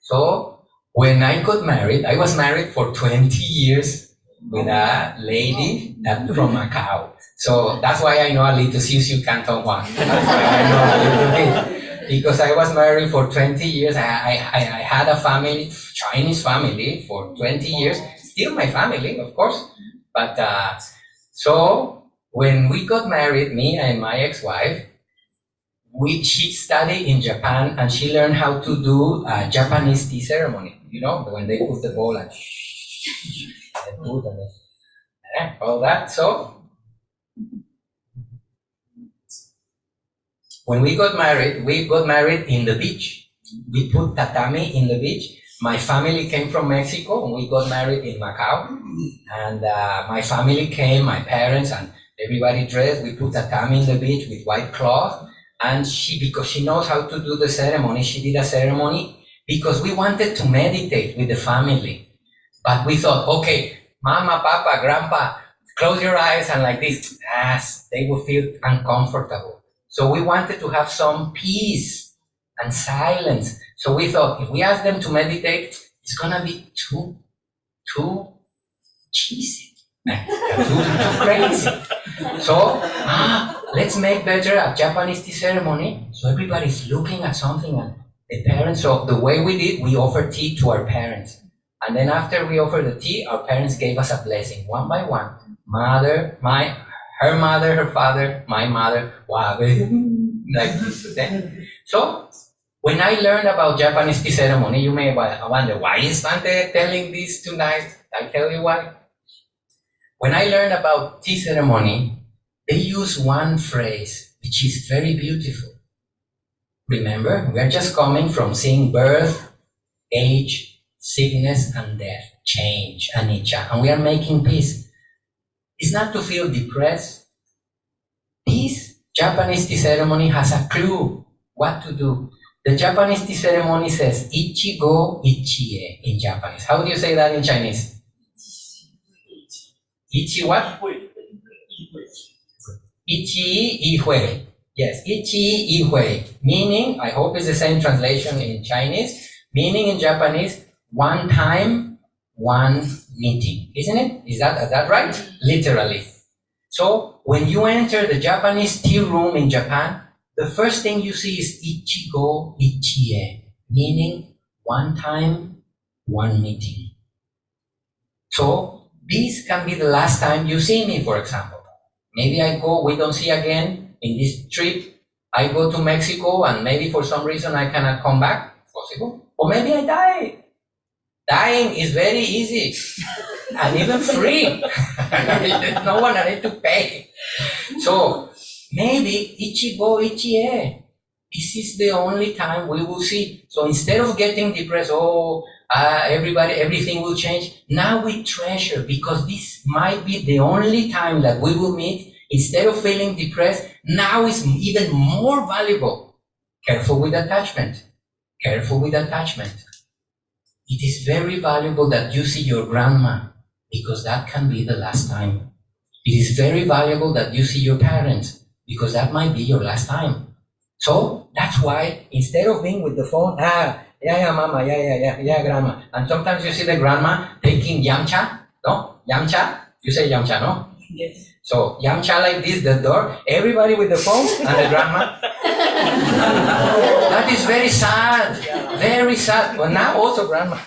Speaker 1: So, when I got married, I was married for 20 years with a lady from Macau. So that's why I know a little Siu Canton one. That's why I know a little bit. Because I was married for 20 years. I had a family, Chinese family for 20 years. Still my family, of course. But so when we got married, me and my ex-wife, she studied in Japan and she learned how to do a Japanese tea ceremony. You know, when they put the bowl and put and all that. So when we got married in the beach. We put tatami in the beach. My family came from Mexico and we got married in Macau. And my family came, my parents and everybody dressed. We put tatami in the beach with white cloth. And because she knows how to do the ceremony, she did a ceremony because we wanted to meditate with the family. But we thought, okay, Mama, Papa, Grandpa, close your eyes and like this. Yes, they would feel uncomfortable. So we wanted to have some peace and silence. So we thought, if we ask them to meditate, it's gonna be too cheesy, too crazy. So, let's make better a Japanese tea ceremony. So everybody's looking at something and the parents, so the way we did, we offered tea to our parents. And then after we offered the tea, our parents gave us a blessing, one by one. Her mother, her father, my mother, like this. So When I learned about Japanese tea ceremony, you may wonder, why is Svante telling this tonight? I'll tell you why. When I learned about tea ceremony, they use one phrase, which is very beautiful. Remember, we are just coming from seeing birth, age, sickness, and death, change, anicca, and we are making peace. It's not to feel depressed. This Japanese tea ceremony has a clue what to do. The Japanese tea ceremony says, Ichigo Ichie in Japanese. How do you say that in Chinese? Ichi what? Ichi Ihui. Yes, Ichi Ihui. Meaning, I hope it's the same translation in Chinese, meaning in Japanese, one time, one meeting. Isn't it? Is that right? Literally. So, when you enter the Japanese tea room in Japan, the first thing you see is Ichigo Ichie, meaning one time, one meeting. So, this can be the last time you see me, for example. Maybe I go, we don't see again in this trip. I go to Mexico and maybe for some reason I cannot come back. Possible. Or maybe I die. Dying is very easy and even free. No one need to pay. So maybe Ichigo Ichie. This is the only time we will see. So instead of getting depressed, everything will change. Now we treasure, because this might be the only time that we will meet. Instead of feeling depressed, now is even more valuable. Careful with attachment. Careful with attachment. It is very valuable that you see your grandma, because that can be the last time. It is very valuable that you see your parents, because that might be your last time. So that's why instead of being with the phone, mama, yeah, grandma. And sometimes you see the grandma taking yamcha, no? Yamcha? You say yamcha, no?
Speaker 3: Yes.
Speaker 1: So yamcha like this, the door, everybody with the phone and the grandma. That is very sad. Very sad. Well, now also grandma.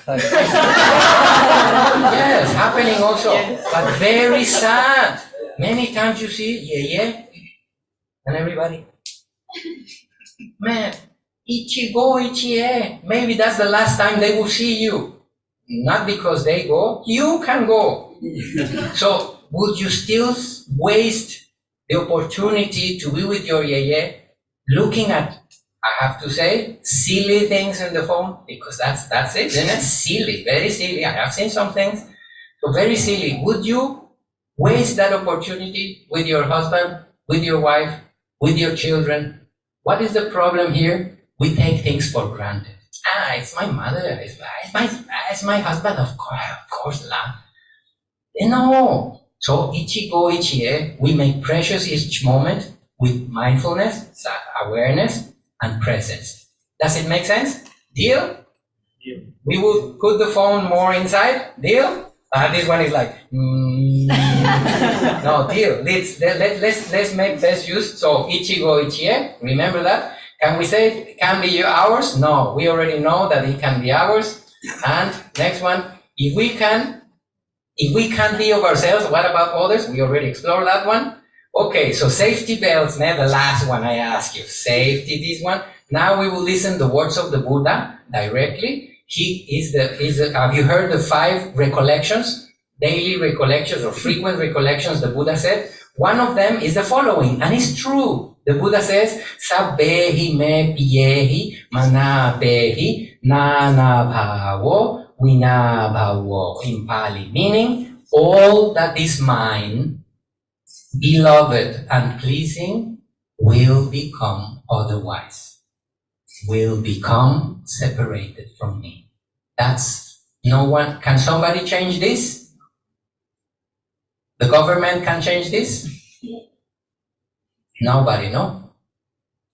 Speaker 1: Yes, happening also. But very sad. Many times you see, yeah, and everybody. Man, Ichigo Ichie. Maybe that's the last time they will see you. Not because they go, you can go. So, would you still waste the opportunity to be with your yeye, looking at, I have to say, silly things on the phone? Because that's it, isn't it? Silly, very silly. I have seen some things. So very silly. Would you waste that opportunity with your husband, with your wife, with your children? What is the problem here? We take things for granted. It's my mother, it's my husband, of course, la. No. So Ichigo Ichie, we make precious each moment with mindfulness, awareness, and presence. Does it make sense? Deal?
Speaker 2: Deal.
Speaker 1: We will put the phone more inside. Deal? This one is like, no, deal. Let's make best use. So Ichigo Ichie, remember that? Can we say it can be ours? No, we already know that it can be ours. And next one, if we can't be of ourselves, what about others? We already explored that one. Okay, so safety belts, man, the last one I asked you. Safety, this one. Now we will listen the words of the Buddha directly. Have you heard the 5 recollections? Daily recollections or frequent recollections, the Buddha said. One of them is the following, and it's true. The Buddha says, Sabbehi me piyehi manabehi nana bhavo vina bhavo, in Pali, meaning all that is mine, beloved and pleasing, will become otherwise, will become separated from me. That's no one. Can somebody change this? The government can change this? Nobody, no?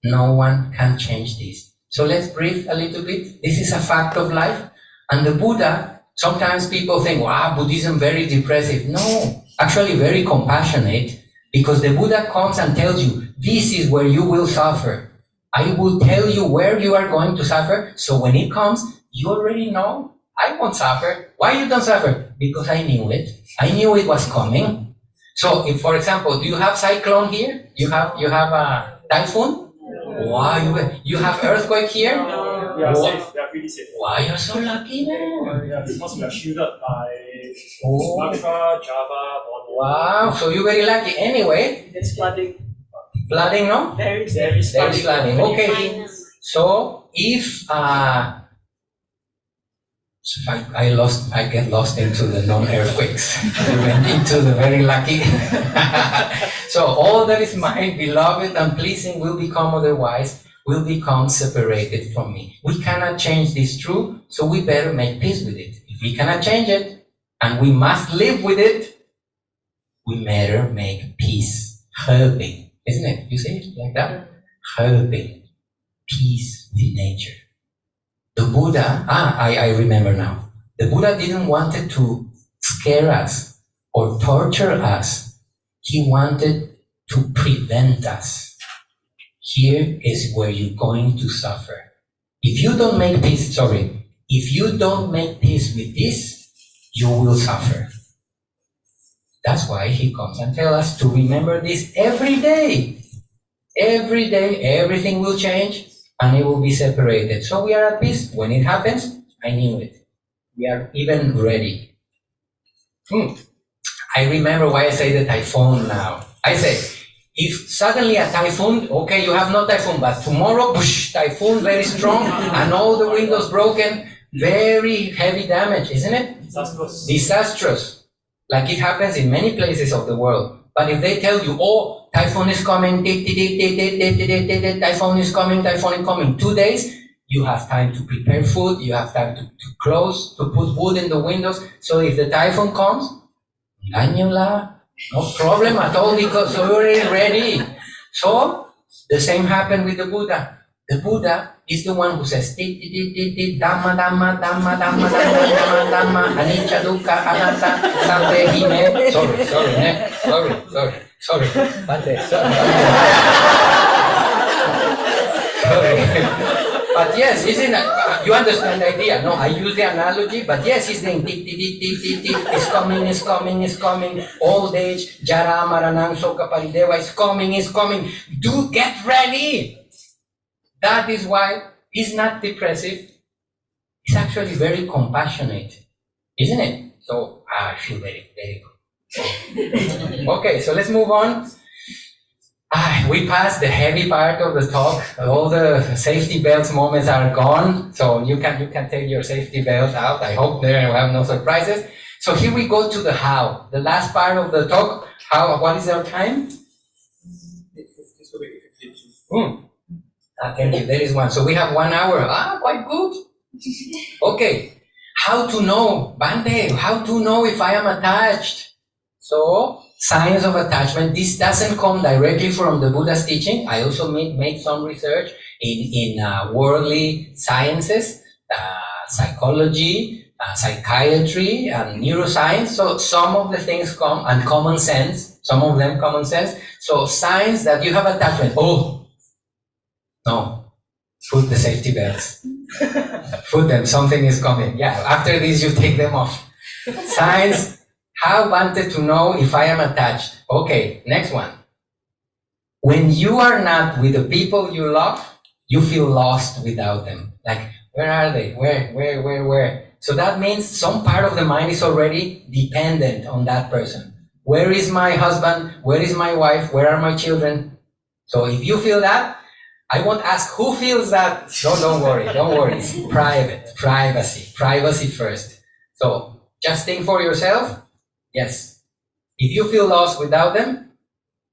Speaker 1: No one can change this. So let's breathe a little bit. This is a fact of life. And the Buddha, sometimes people think, wow, Buddhism very depressive. No, actually very compassionate, because the Buddha comes and tells you, this is where you will suffer. I will tell you where you are going to suffer. So when it comes, you already know, I won't suffer. Why you don't suffer? Because I knew it. I knew it was coming. So if, for example, do you have cyclone here? You have a typhoon? Wow, you have earthquake here?
Speaker 2: We are safe. We are pretty safe.
Speaker 1: Wow, you're so lucky, man.
Speaker 2: Yeah, because we are shielded by
Speaker 1: Oh.
Speaker 2: Sumatra, Java, Borneo.
Speaker 1: Wow, so you're very lucky. Anyway,
Speaker 4: There's flooding.
Speaker 1: flooding, no?
Speaker 4: There is
Speaker 2: There is
Speaker 1: There is flooding. Okay.
Speaker 3: Minus.
Speaker 1: So if I get lost into the non-earthquakes. I went into the very lucky. So all that is mine, beloved and pleasing, will become otherwise, will become separated from me. We cannot change this truth, so we better make peace with it. If we cannot change it, and we must live with it, we better make peace. Helping, isn't it? You say it like that? Helping. Peace with nature. The Buddha, I remember now. The Buddha didn't want to scare us or torture us. He wanted to prevent us. Here is where you're going to suffer. If you don't make peace with this, you will suffer. That's why he comes and tells us to remember this every day. Every day, everything will change and it will be separated. So we are at peace. When it happens, I knew it. We are even ready. I remember why I say the typhoon now. I say, if suddenly a typhoon, okay, you have no typhoon, but tomorrow, typhoon, very strong, and all the windows broken, very heavy damage, isn't it?
Speaker 2: Disastrous.
Speaker 1: Disastrous. Like it happens in many places of the world. But if they tell you, oh, typhoon is coming, typhoon is coming, 2 days, you have time to prepare food, you have time to close, to put wood in the windows. So if the typhoon comes, no problem at all because you're already ready. So the same happened with the Buddha. The Buddha is the one who says, Dhamma, Dhamma, Dhamma, Dhamma, Dhamma, Dhamma, Dhamma, Anicca, Dukkha, Anatta, Sante, Hime. Sorry. Bante, sorry. But yes, isn't it? You understand the idea? No, I use the analogy, but yes, he's saying, it's coming, old age, Jara, Maranang, Soka, Paridewa, is coming. Do get ready. That is why he's not depressive. He's actually very compassionate, isn't it? So I feel very, very good. Okay, so let's move on. We passed the heavy part of the talk. All the safety belts moments are gone. So you can take your safety belt out. I hope there will have no surprises. So here we go to the how. The last part of the talk. What is our time? Thank you. There is one. So we have 1 hour. Quite good. Okay. How to know, Bante, how to know if I am attached? So, science of attachment. This doesn't come directly from the Buddha's teaching. I also made some research in worldly sciences, psychology, psychiatry, and neuroscience. So some of the things come, and common sense, some of them common sense. So signs that you have attachment. Oh, no, put the safety belts. Put them, something is coming. Yeah, after this you take them off. Signs. How wanted to know if I am attached? Okay, next one. When you are not with the people you love, you feel lost without them. Like, where are they? Where? So that means some part of the mind is already dependent on that person. Where is my husband? Where is my wife? Where are my children? So if you feel that, I won't ask who feels that. No, don't worry. It's private, privacy first. So just think for yourself. Yes, if you feel lost without them,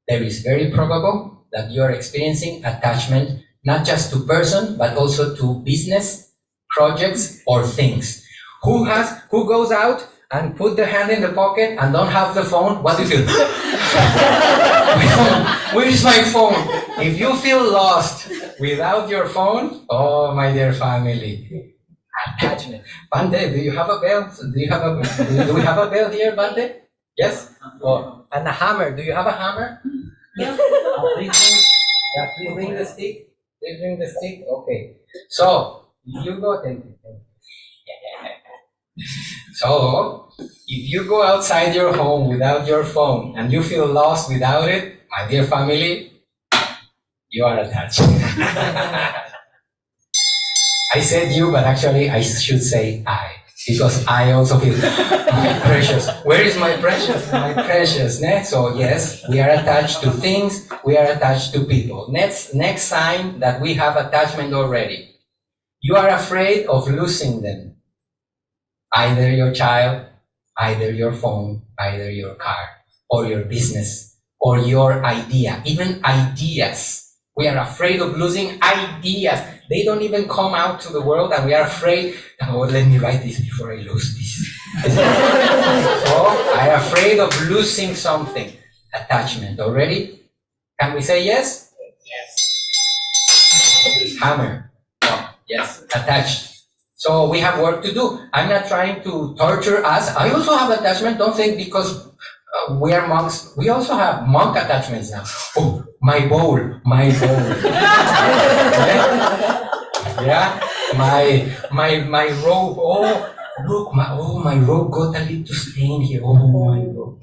Speaker 1: there is very probable that you are experiencing attachment, not just to person, but also to business, projects, or things. Who goes out and put the hand in the pocket and don't have the phone? What do you feel? Where is my phone? If you feel lost without your phone, oh, my dear family, attachment. Bante, do you have a belt? Do we have a belt here, Bante? Yes? Oh, and a hammer. Do you have a hammer?
Speaker 3: Yeah.
Speaker 1: Please bring the stick. Okay. So, you go. Thank you. So, if you go outside your home without your phone and you feel lost without it, my dear family, you are attached. I I said you, but actually I should say I, because I also feel my precious. Where is my precious? My precious. So yes, we are attached to things, we are attached to people. Next sign that we have attachment already. You are afraid of losing them. Either your child, either your phone, either your car, or your business, or your idea, even ideas. We are afraid of losing ideas. They don't even come out to the world, and we are afraid, oh, let me write this before I lose this. So I am afraid of losing something. Attachment already? Can we say yes? Yes. Hammer. Oh, yes, attached. So we have work to do. I'm not trying to torture us. I also have attachment. Don't think because we are monks. We also have monk attachments now. Oh, my bowl. Yeah, my robe. Oh, look, my robe got a little stain here. Oh my robe.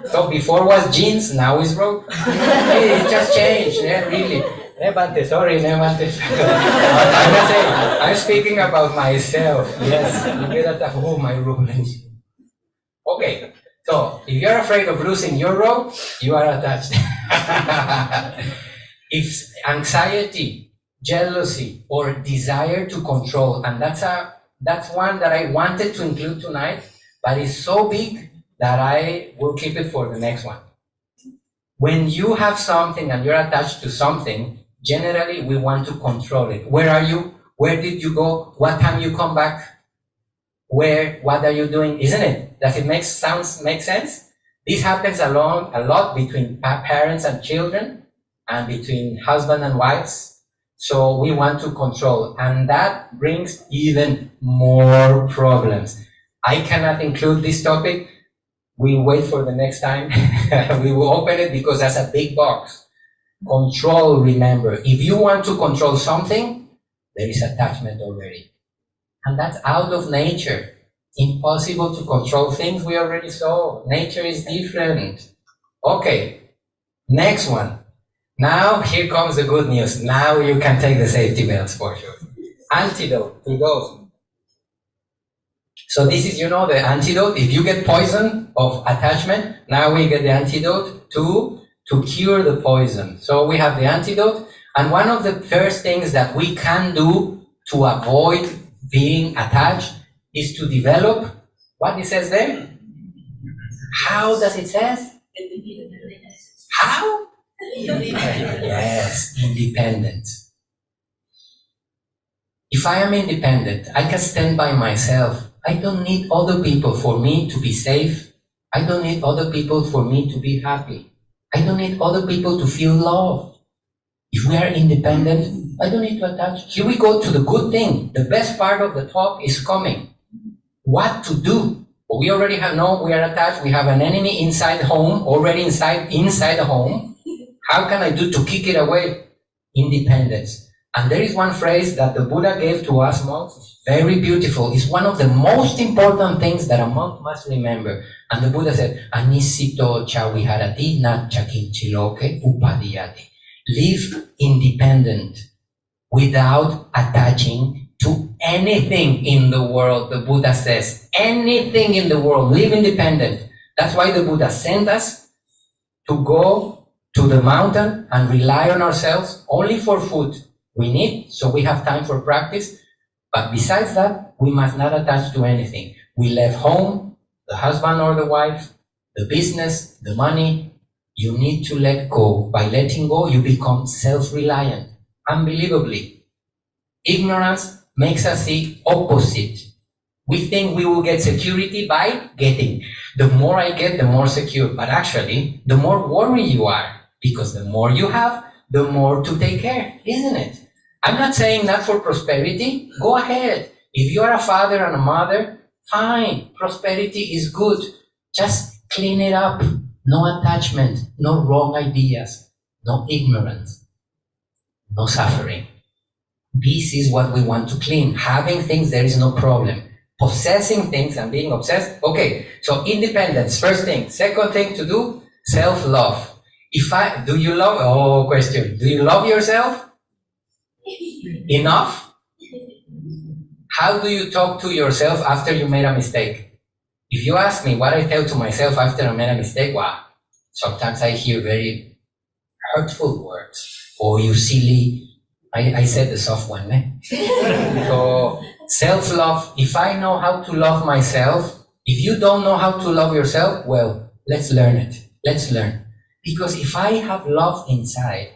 Speaker 1: So before was jeans, now is robe. It just changed. Yeah, really. Levante, sorry, levante. I'm not saying. I'm speaking about myself. Yes, you get that. Oh, my robe. Okay. So, if you're afraid of losing your robe, you are attached. If anxiety, jealousy, or desire to control, and that's one that I wanted to include tonight, but it's so big that I will keep it for the next one. When you have something and you're attached to something, generally we want to control it. Where are you? Where did you go? What time you come back? What are you doing? Isn't it? Does it make sense? This happens a lot between parents and children, and between husband and wives. So we want to control, and that brings even more problems. I cannot include this topic. We'll wait for the next time. We will open it because that's a big box. Control, remember. If you want to control something, there is attachment already. And that's out of nature. Impossible to control things, we already saw. Nature is different. Okay, next one. Now, here comes the good news. Now you can take the safety belts for sure. Antidote to those. So this is, the antidote. If you get poison of attachment, now we get the antidote to cure the poison. So we have the antidote. And one of the first things that we can do to avoid being attached is to develop, what it says there? How does it says? How? Yes, independence. If I am independent, I can stand by myself. I don't need other people for me to be safe. I don't need other people for me to be happy. I don't need other people to feel loved. If we are independent, I don't need to attach. Here we go to the good thing. The best part of the talk is coming. What to do? Well, we already know we are attached. We have an enemy inside home, already inside the home. How can I do to kick it away? Independence. And there is one phrase that the Buddha gave to us monks. It's very beautiful. It's one of the most important things that a monk must remember. And the Buddha said, Anisito chaviharati na chakinchiloke upadiyati. Live independent without attaching to anything in the world. The Buddha says, anything in the world, live independent. That's why the Buddha sent us to go to the mountain and rely on ourselves only for food. We need, so we have time for practice. But besides that, we must not attach to anything. We left home, the husband or the wife, the business, the money. You need to let go. By letting go, you become self-reliant. Unbelievably. Ignorance makes us see opposite. We think we will get security by getting. The more I get, the more secure. But actually, the more worried you are. Because the more you have, the more to take care, isn't it? I'm not saying not for prosperity. Go ahead. If you are a father and a mother, fine. Prosperity is good. Just clean it up. No attachment, no wrong ideas, no ignorance, no suffering. This is what we want to clean. Having things, there is no problem. Possessing things and being obsessed, okay. So independence, first thing. Second thing to do, self-love. Do you love yourself? Enough? how do you talk to yourself after you made a mistake? If you ask me what I tell to myself after I made a mistake, wow, sometimes I hear very hurtful words. Oh, you silly. I said the soft one, eh? So, self-love, if I know how to love myself, if you don't know how to love yourself, well, let's learn it. Let's learn. Because if I have love inside,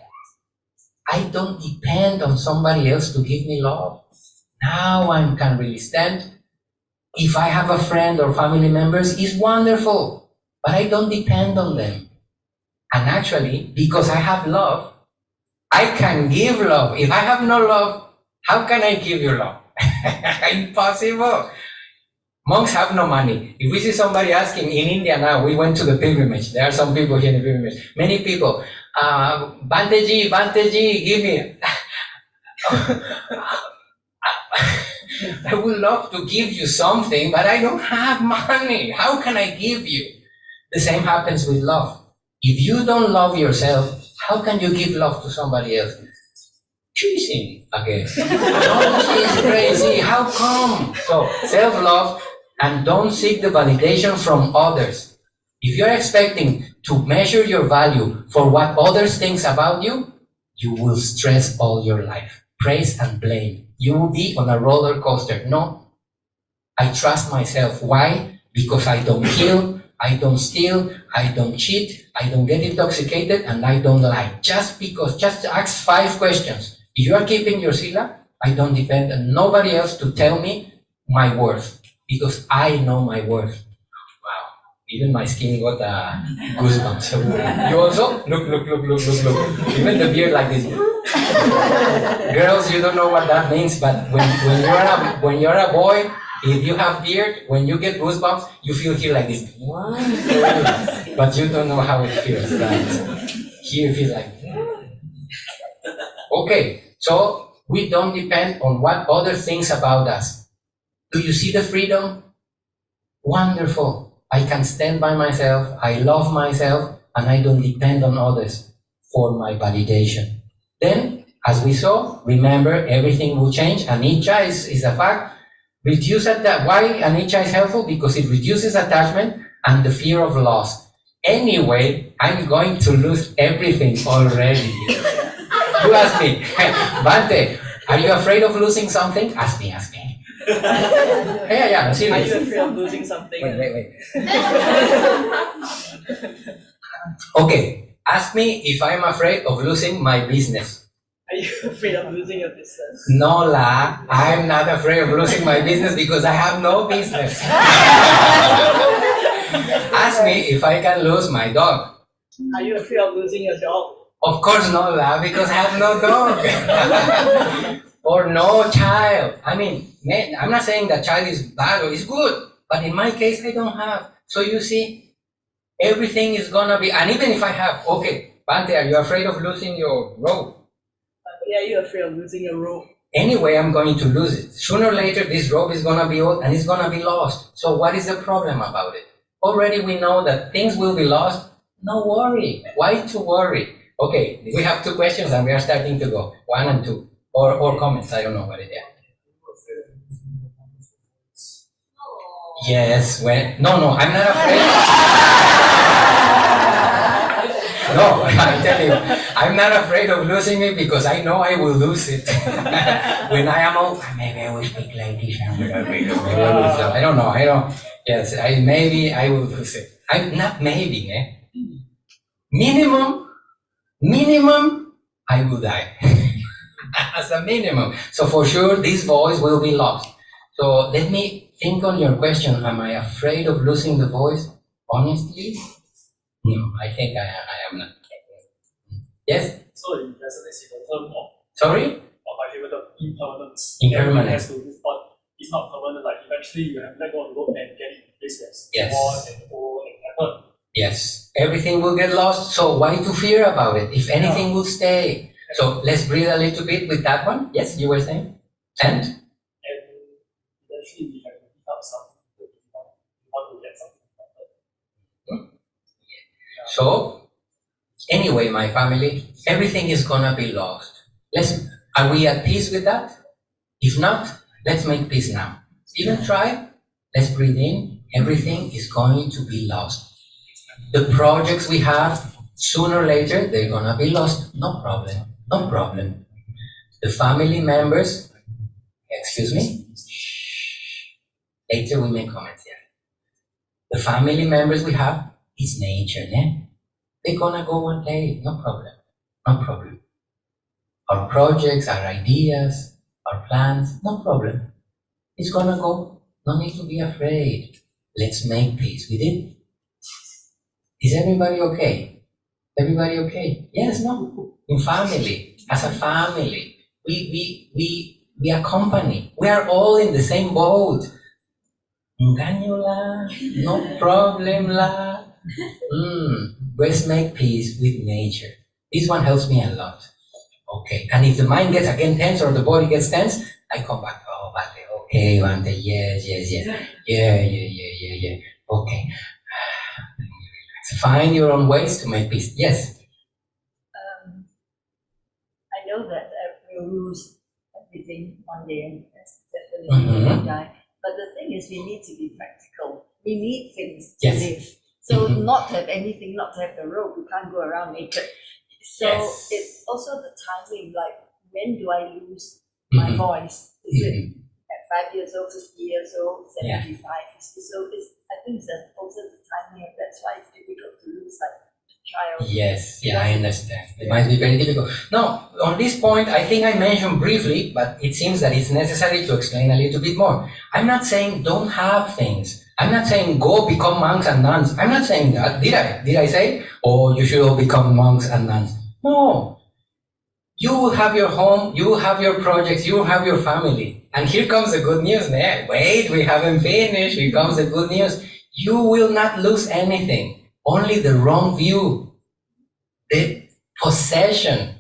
Speaker 1: I don't depend on somebody else to give me love. Now I can really stand. If I have a friend or family members, it's wonderful, but I don't depend on them. And actually, because I have love, I can give love. If I have no love, how can I give you love? Impossible. Monks have no money. If we see somebody asking in India now, we went to the pilgrimage. There are some people here in the pilgrimage. Many people, Banteji, give me. I would love to give you something, but I don't have money. How can I give you? The same happens with love. If you don't love yourself, how can you give love to somebody else? Cheating again. Oh, she's crazy. How come? So, self-love, and don't seek the validation from others. If you're expecting to measure your value for what others think about you, you will stress all your life. Praise and blame. You will be on a roller coaster. No, I trust myself. Why? Because I don't kill, I don't steal, I don't cheat, I don't get intoxicated, and I don't lie. Just ask 5 questions. If you are keeping your sila, I don't depend on nobody else to tell me my worth, because I know my worth. Wow, even my skin got goosebumps. You also? Look. Even the beard like this. Girls, you don't know what that means, but when you're a boy, if you have beard, when you get goosebumps, you feel here like this. But you don't know how it feels. Right? Here it feels like. Okay, so we don't depend on what others think about us. Do you see the freedom? Wonderful. I can stand by myself, I love myself, and I don't depend on others for my validation. Then, as we saw, remember, everything will change. Anicca is a fact. Reduce that. Why anicca is helpful? Because it reduces attachment and the fear of loss. Anyway, I'm going to lose everything already. You ask me, Bante, are you afraid of losing something? Ask me. Yeah,
Speaker 4: Are
Speaker 1: serious.
Speaker 4: you afraid of losing something?
Speaker 1: Wait. Okay, ask me if I'm afraid of losing my business.
Speaker 4: Are you afraid of losing your business?
Speaker 1: No, La, I'm not afraid of losing my business because I have no business. Ask me if I can lose my dog.
Speaker 4: Are you afraid of losing your job?
Speaker 1: Of course not, La, because I have no dog. Or no child. I mean, I'm not saying that child is bad or is good, but in my case, I don't have. So you see, everything is gonna be, and even if I have, okay, Bante, are you afraid of losing your robe?
Speaker 4: Are you afraid of losing your robe?
Speaker 1: Anyway, I'm going to lose it. Sooner or later, this robe is gonna be old and it's gonna be lost. So what is the problem about it? Already we know that things will be lost. No worry. Why to worry? Okay, we have 2 questions and we are starting to go. 1 and 2. Or comments, I don't know what it is. Yes, no, I'm not afraid. No, I'm telling you, I'm not afraid of losing it because I know I will lose it. When I am old, maybe I will speak like this. I don't know. Yes, maybe I will lose it. I'm not maybe, Minimum, I will die. As a minimum. So for sure, this voice will be lost. So let me think on your question. Am I afraid of losing the voice? Honestly, no, I think I am not. Yes?
Speaker 2: So it resonates with the term of
Speaker 1: Sorry?
Speaker 2: my favorite term, impermanence.
Speaker 1: Impermanence.
Speaker 2: Everything has to move on. It's not permanent, like eventually you have to let go of the rope and get it in place that's
Speaker 1: Yes.
Speaker 2: more and old and happen.
Speaker 1: Yes. Everything will get lost, so why to fear about it? If anything will stay. So let's breathe a little bit with that one. Yes, you were saying? And?
Speaker 2: And eventually we have to pick up something to want to get something.
Speaker 1: So, anyway, my family, everything is gonna be lost. Are we at peace with that? If not, Let's make peace now. Even try. Let's breathe in. Everything is going to be lost. The projects we have, sooner or later, they're gonna be lost. No problem. No problem. The family members, excuse me? Later we make comments here. The family members we have is nature, né? They're gonna go one day. No problem. No problem. Our projects, our ideas, our plans, no problem. It's gonna go. No need to be afraid. Let's make peace with it. Is everybody okay? Everybody okay? Yes, no. In family, as a family, we accompany. We are all in the same boat. Engaño la, no problem la. Let's make peace with nature. This one helps me a lot. Okay, and if the mind gets again tense or the body gets tense, I come back. Oh, Bante, okay, Bante, yes. Yeah. Okay. Find your own ways to make peace. Yes.
Speaker 3: I know that we'll lose everything one day, and that's definitely will die. But the thing is, we need to be practical. We need things to live. So not have anything, not have the road, we can't go around naked. So it's also the timing, like when do I lose my voice? Is it at 5 years old, 50 years old, 75? So I think it's also the timing, and that's why it's difficult to lose like a child.
Speaker 1: Yes, I understand. It might be very difficult. No, on this point, I think I mentioned briefly, but it seems that it's necessary to explain a little bit more. I'm not saying don't have things. I'm not saying go become monks and nuns. I'm not saying that. Did I say, oh, you should all become monks and nuns? No. You will have your home, you will have your projects, you will have your family. And here comes the good news. Wait, we haven't finished. Here comes the good news. You will not lose anything. Only the wrong view. The possession.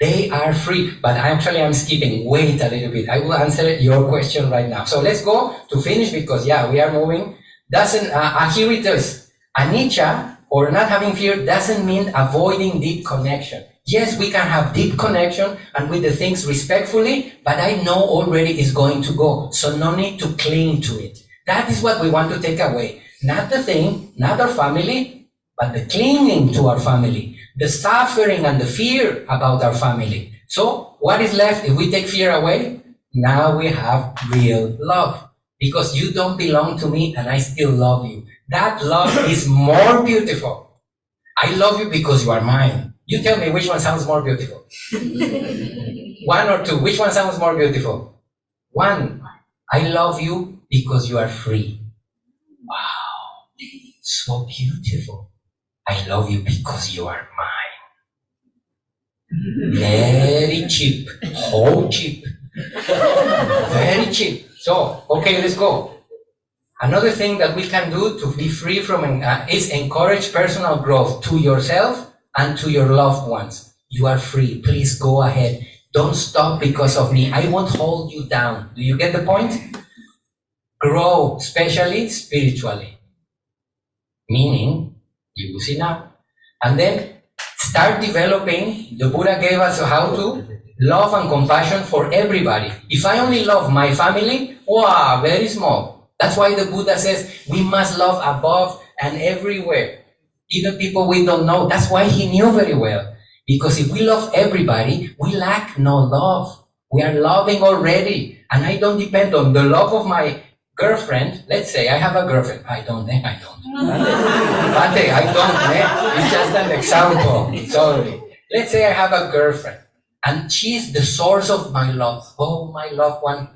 Speaker 1: They are free. But actually I'm skipping. Wait a little bit. I will answer your question right now. So let's go to finish because we are moving. Here it is. Anicca, or not having fear, doesn't mean avoiding deep connection. Yes, we can have deep connection and with the things respectfully, but I know already it's going to go. So no need to cling to it. That is what we want to take away. Not the thing, not our family, but the clinging to our family, the suffering and the fear about our family. So what is left if we take fear away? Now we have real love because you don't belong to me and I still love you. That love is more beautiful. I love you because you are mine. You tell me which one sounds more beautiful. One or two, which one sounds more beautiful? One. I love you because you are free. Wow, so beautiful. I love you because you are mine. Very cheap, whole cheap. Very cheap. So, okay, let's go. Another thing that we can do to be free from is encourage personal growth to yourself and to your loved ones. You are free. Please go ahead. Don't stop because of me. I won't hold you down. Do you get the point? Grow, especially spiritually. Meaning, you will see now. And then start developing. The Buddha gave us how to love and compassion for everybody. If I only love my family, wow, very small. That's why the Buddha says we must love above and everywhere. Even people we don't know. That's why he knew very well. Because if we love everybody, we lack no love. We are loving already. And I don't depend on the love of my girlfriend. Let's say I have a girlfriend. I don't. Bate, I don't. It's just an example. Sorry. Let's say I have a girlfriend. And she's the source of my love. Oh, my loved one.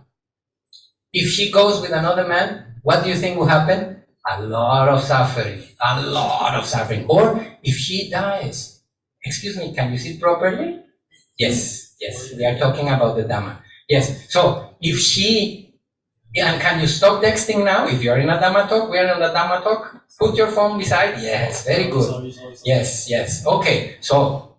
Speaker 1: If she goes with another man, what do you think will happen? A lot of suffering. A lot of suffering. Or if she dies. Excuse me, can you sit properly? Yes, we are talking about the Dhamma. Yes, so if she, and can you stop texting now? If you're in a Dhamma talk, we are in a Dhamma talk. Put your phone beside. Yes, very good.
Speaker 2: Sorry.
Speaker 1: Yes. Okay, so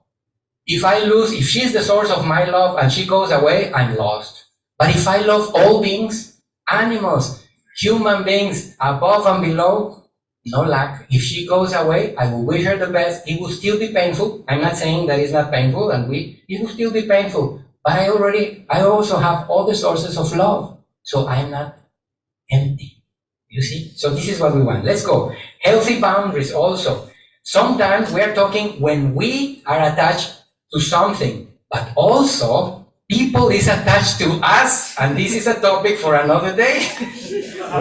Speaker 1: if she's the source of my love and she goes away, I'm lost. But if I love all beings, animals, human beings, above and below, no lack. If she goes away, I will wish her the best. It will still be painful. I'm not saying that it's not painful, and it will still be painful. But I also have all the sources of love. so I'm not empty. You see? So this is what we want. Let's go. Healthy boundaries also. Sometimes we are talking when we are attached to something, but also people is attached to us, and this is a topic for another day.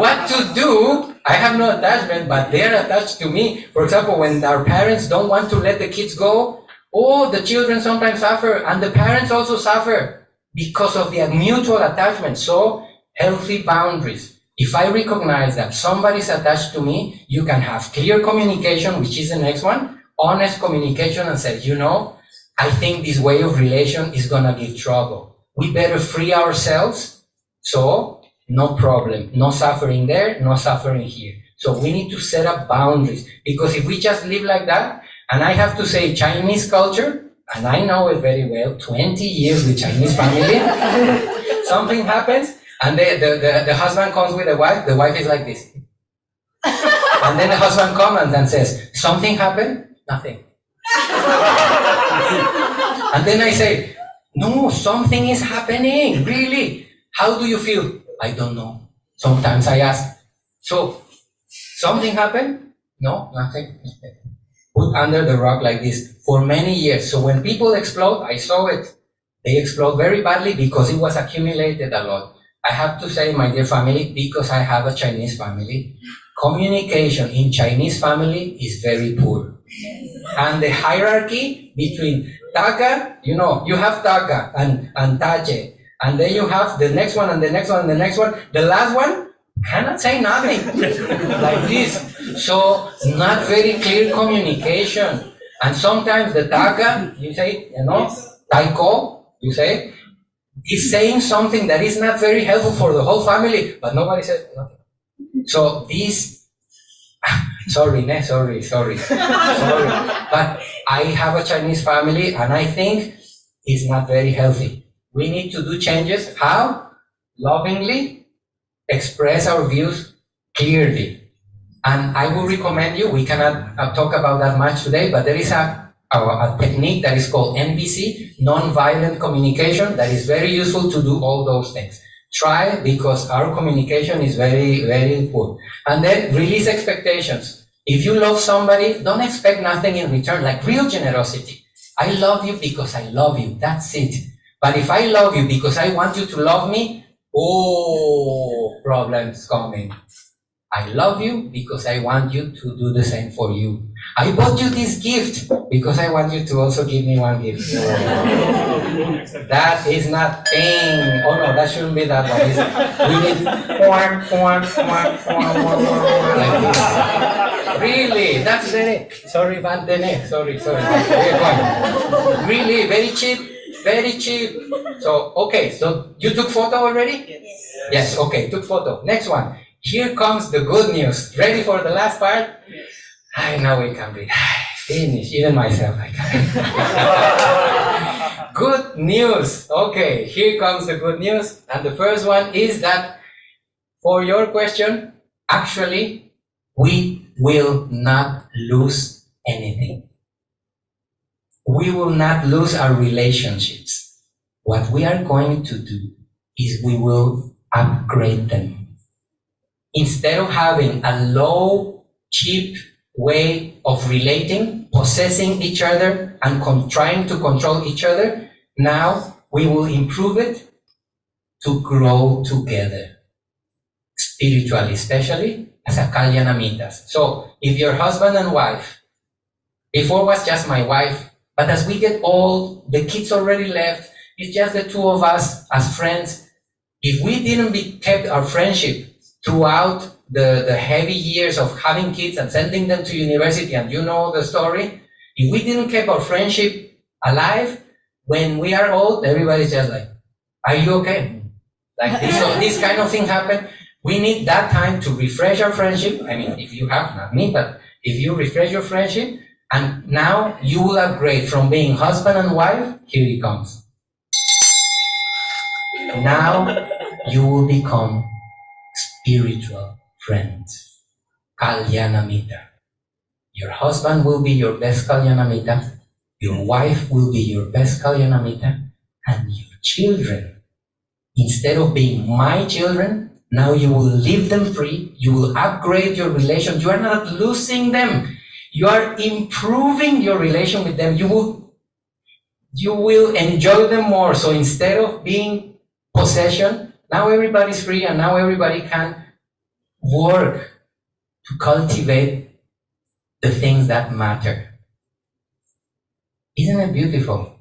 Speaker 1: What to do? I have no attachment, but they're attached to me. For example, when our parents don't want to let the kids go, the children sometimes suffer, and the parents also suffer because of the mutual attachment. So, healthy boundaries. If I recognize that somebody's attached to me, you can have clear communication, which is the next one, honest communication, and say, I think this way of relation is gonna give trouble. We better free ourselves, so no problem, no suffering there, no suffering here. So we need to set up boundaries, because if we just live like that, and I have to say Chinese culture, and I know it very well, 20 years with Chinese family, something happens, and the husband comes with the wife is like this. And then the husband comes and says, something happened? Nothing. And then I say, no, something is happening, really. How do you feel? I don't know. Sometimes I ask, so, something happened? No, nothing. Put under the rug like this for many years. So when people explode, I saw it. They explode very badly because it was accumulated a lot. I have to say, my dear family, because I have a Chinese family, communication in Chinese family is very poor. And the hierarchy between Taka, you have Taka and Tache, and then you have the next one and the next one and the next one. The last one cannot say nothing like this. So not very clear communication. And sometimes the Taka, you say, Taiko, you say, is saying something that is not very helpful for the whole family, but nobody says nothing. So this, sorry. But I have a Chinese family, and I think it's not very healthy. We need to do changes. How? Lovingly express our views clearly. And I will recommend you, we cannot talk about that much today, but there is a technique that is called NVC, non-violent communication, that is very useful to do all those things. Try, because our communication is very, very poor. And then release expectations. If you love somebody, don't expect nothing in return, like real generosity. I love you because I love you, that's it. But if I love you because I want you to love me, problems coming. I love you because I want you to do the same for you. I bought you this gift because I want you to also give me one gift. That is not thing. Oh no, that shouldn't be that one. We need like this. Really, that's it. Sorry, Vantene. Sorry. Really, very cheap. So, okay, so you took photo already? Yes, okay, took photo. Next one. Here comes the good news. Ready for the last part? Yes. Now we can be finished. Even myself, I can. Good news. Okay, here comes the good news. And the first one is that, for your question, actually, we will not lose anything. We will not lose our relationships. What we are going to do is we will upgrade them. Instead of having a low, cheap way of relating, possessing each other, and trying to control each other, now we will improve it to grow together. Spiritually, especially as a Kalyanamitas. So, if your husband and wife, before was just my wife, but as we get old, the kids already left, it's just the two of us as friends. If we didn't kept our friendship throughout the heavy years of having kids and sending them to university, and you know the story, if we didn't keep our friendship alive, when we are old, everybody's just like, are you okay? Like this, so this kind of thing happen. We need that time to refresh our friendship. I mean, if you have, not me, but if you refresh your friendship, and now you will upgrade from being husband and wife, here it comes. Now you will become spiritual friends. Kalyanamita. Your husband will be your best Kalyanamita. Your wife will be your best Kalyanamita. And your children, Instead of being my children, now you will leave them free. You will upgrade your relation. You are not losing them. You are improving your relation with them. You will enjoy them more. So instead of being possession, now everybody's free and now everybody can work to cultivate the things that matter. Isn't it beautiful?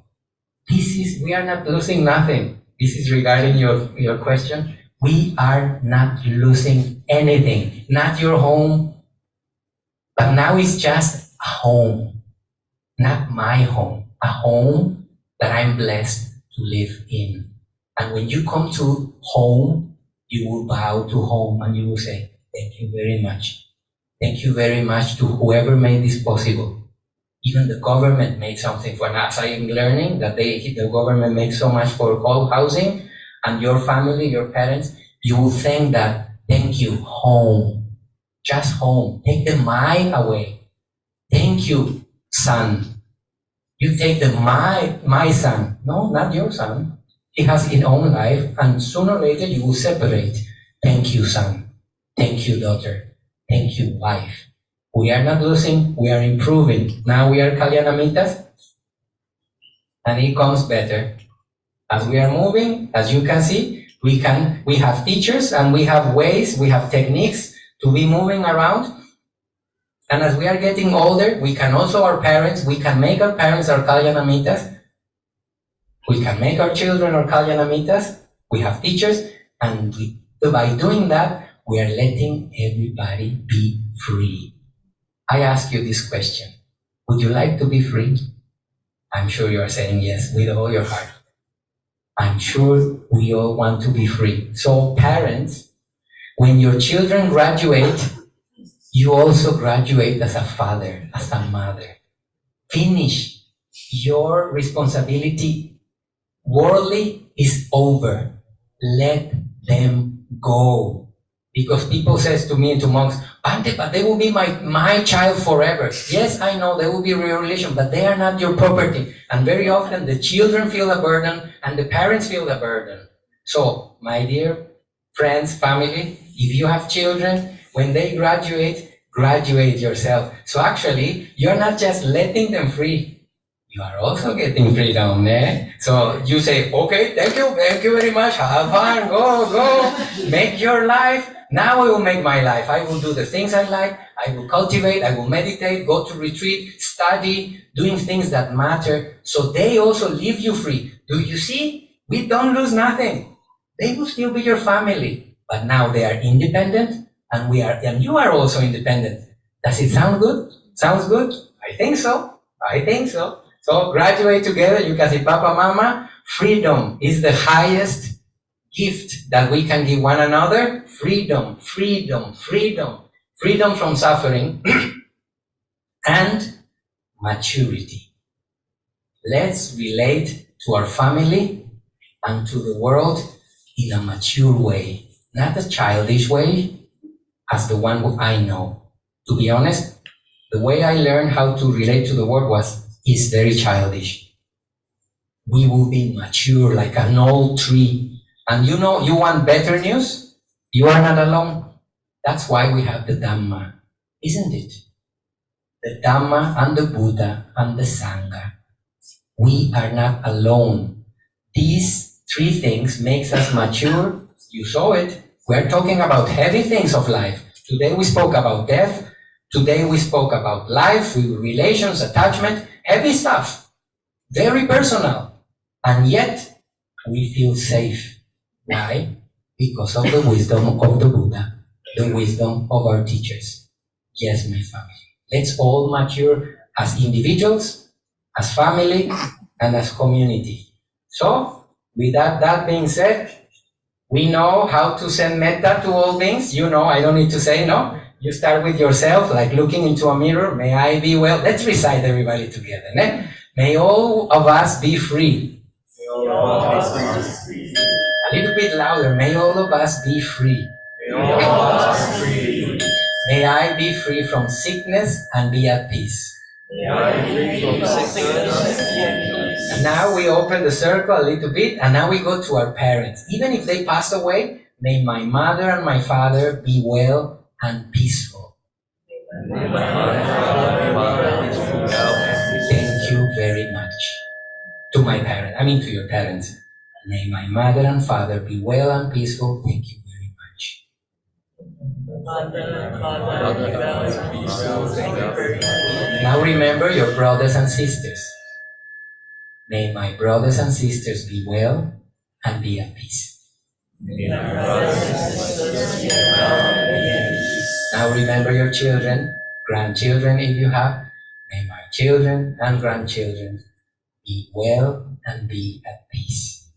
Speaker 1: We are not losing nothing. This is regarding your question. We are not losing anything. Not your home, but now it's just a home. Not my home. A home that I'm blessed to live in. And when you come to home, you will bow to home and you will say, thank you very much. Thank you very much to whoever made this possible. Even the government made something for us. I am learning that the government makes so much for all housing, and your family, your parents, you will think that, thank you, home. Just home. Take the my away. Thank you, son. You take the my son. No, not your son. He has his own life, and sooner or later you will separate. Thank you, son. Thank you, daughter. Thank you, wife. We are not losing, we are improving. Now we are Kalyanamitas, and it comes better. As we are moving, as you can see, we have teachers and we have ways, we have techniques to be moving around. And as we are getting older, we can also, we can make our parents our Kalyanamitas. We can make our children our Kalyanamitas. We have teachers, and by doing that, we are letting everybody be free. I ask you this question. Would you like to be free? I'm sure you are saying yes with all your heart. I'm sure we all want to be free. So parents, when your children graduate, you also graduate as a father, as a mother. Finish. Your responsibility worldly is over. Let them go. Because people says to me and to monks, Bante, but they will be my child forever. Yes, I know, they will be your relation, but they are not your property. And very often the children feel a burden and the parents feel the burden. So, my dear friends, family, if you have children, when they graduate yourself. So actually, you're not just letting them free. You are also getting freedom, eh? So you say, okay, thank you very much, have fun, go, make your life. Now I will make my life. I will do the things I like, I will cultivate, I will meditate, go to retreat, study, doing things that matter. So they also leave you free. Do you see? We don't lose nothing. They will still be your family. But now they are independent, and you are also independent. Does it sound good? Sounds good? I think so. So graduate together. You can say, Papa, Mama, freedom is the highest gift that we can give one another. Freedom from suffering and maturity. Let's relate to our family and to the world in a mature way, not a childish way as the one I know. To be honest, the way I learned how to relate to the world is very childish. We will be mature like an old tree. And you want better news? You are not alone. That's why we have the Dhamma, isn't it? The Dhamma and the Buddha and the Sangha. We are not alone. These three things makes us mature. You saw it. We're talking about heavy things of life. Today we spoke about death. Today we spoke about life, relations, attachment, heavy stuff. Very personal. And yet we feel safe. Why? Because of the wisdom of the Buddha, the wisdom of our teachers. Yes, my family. Let's all mature as individuals, as family, and as community. So, with that being said, we know how to send metta to all things. You know, I don't need to say, no? You start with yourself, like looking into a mirror. May I be well. Let's recite everybody together. Ne? May all of us be free.
Speaker 2: May all of us be free.
Speaker 1: A little bit louder. May all of us be free.
Speaker 2: May all of us be free.
Speaker 1: May I be free from sickness and be at peace. And now we open the circle a little bit, and now we go to our parents. Even if they passed away, may my mother and my father be well and peaceful. Thank you very much. To my parents, I mean to your parents. May my mother and father be well and peaceful. Thank you very much. Now remember your brothers and sisters. May my brothers and sisters be well and be at peace. Now remember your children, grandchildren if you have. May my children and grandchildren be well and be at peace.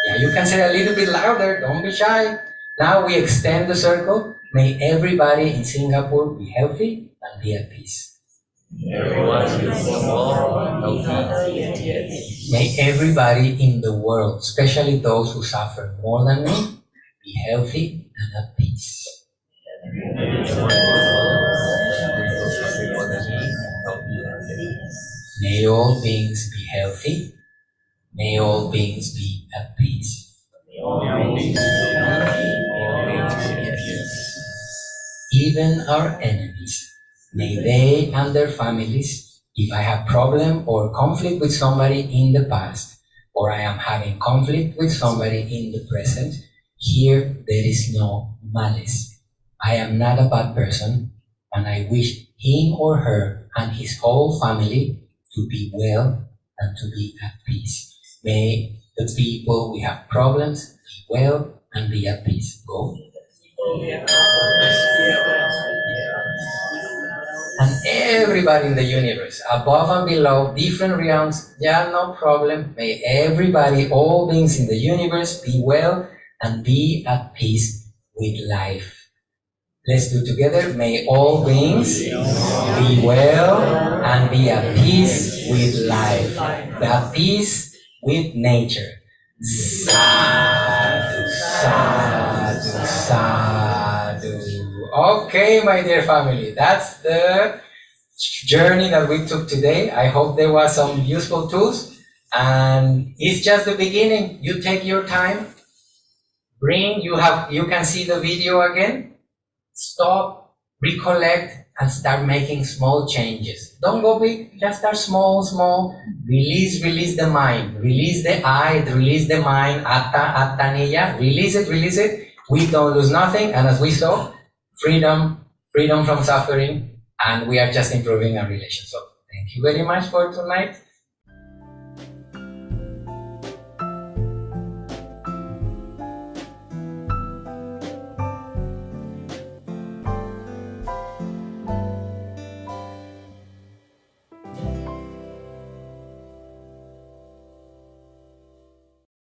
Speaker 1: Yeah, you can say a little bit louder, don't be shy. Now we extend the circle. May everybody in Singapore be healthy and be at peace. May everybody in the world, especially those who suffer more than me, be healthy and at peace. May all beings be healthy. May all beings be at peace. Even our enemies, may they and their families, if I have problem or conflict with somebody in the past, or I am having conflict with somebody in the present, here there is no malice. I am not a bad person, and I wish him or her and his whole family to be well and to be at peace. May the people we have problems be well and be at peace. Go. And everybody in the universe, above and below, different realms, yeah, no problem. May everybody, all beings in the universe, be well and be at peace with life. Let's do together. May all beings be well and be at peace with life. At peace with nature. Sadhu, sadhu, sadhu. Okay, my dear family, that's the journey that we took today. I hope there was some useful tools, and it's just the beginning. You take your time. You can see the video again. Stop, recollect, and start making small changes. Don't go big, just start small. Release the mind. Release the I, release the mind, atta, niya. Release it. We don't lose nothing, and as we saw, freedom from suffering, and we are just improving our relation. So thank you very much for tonight.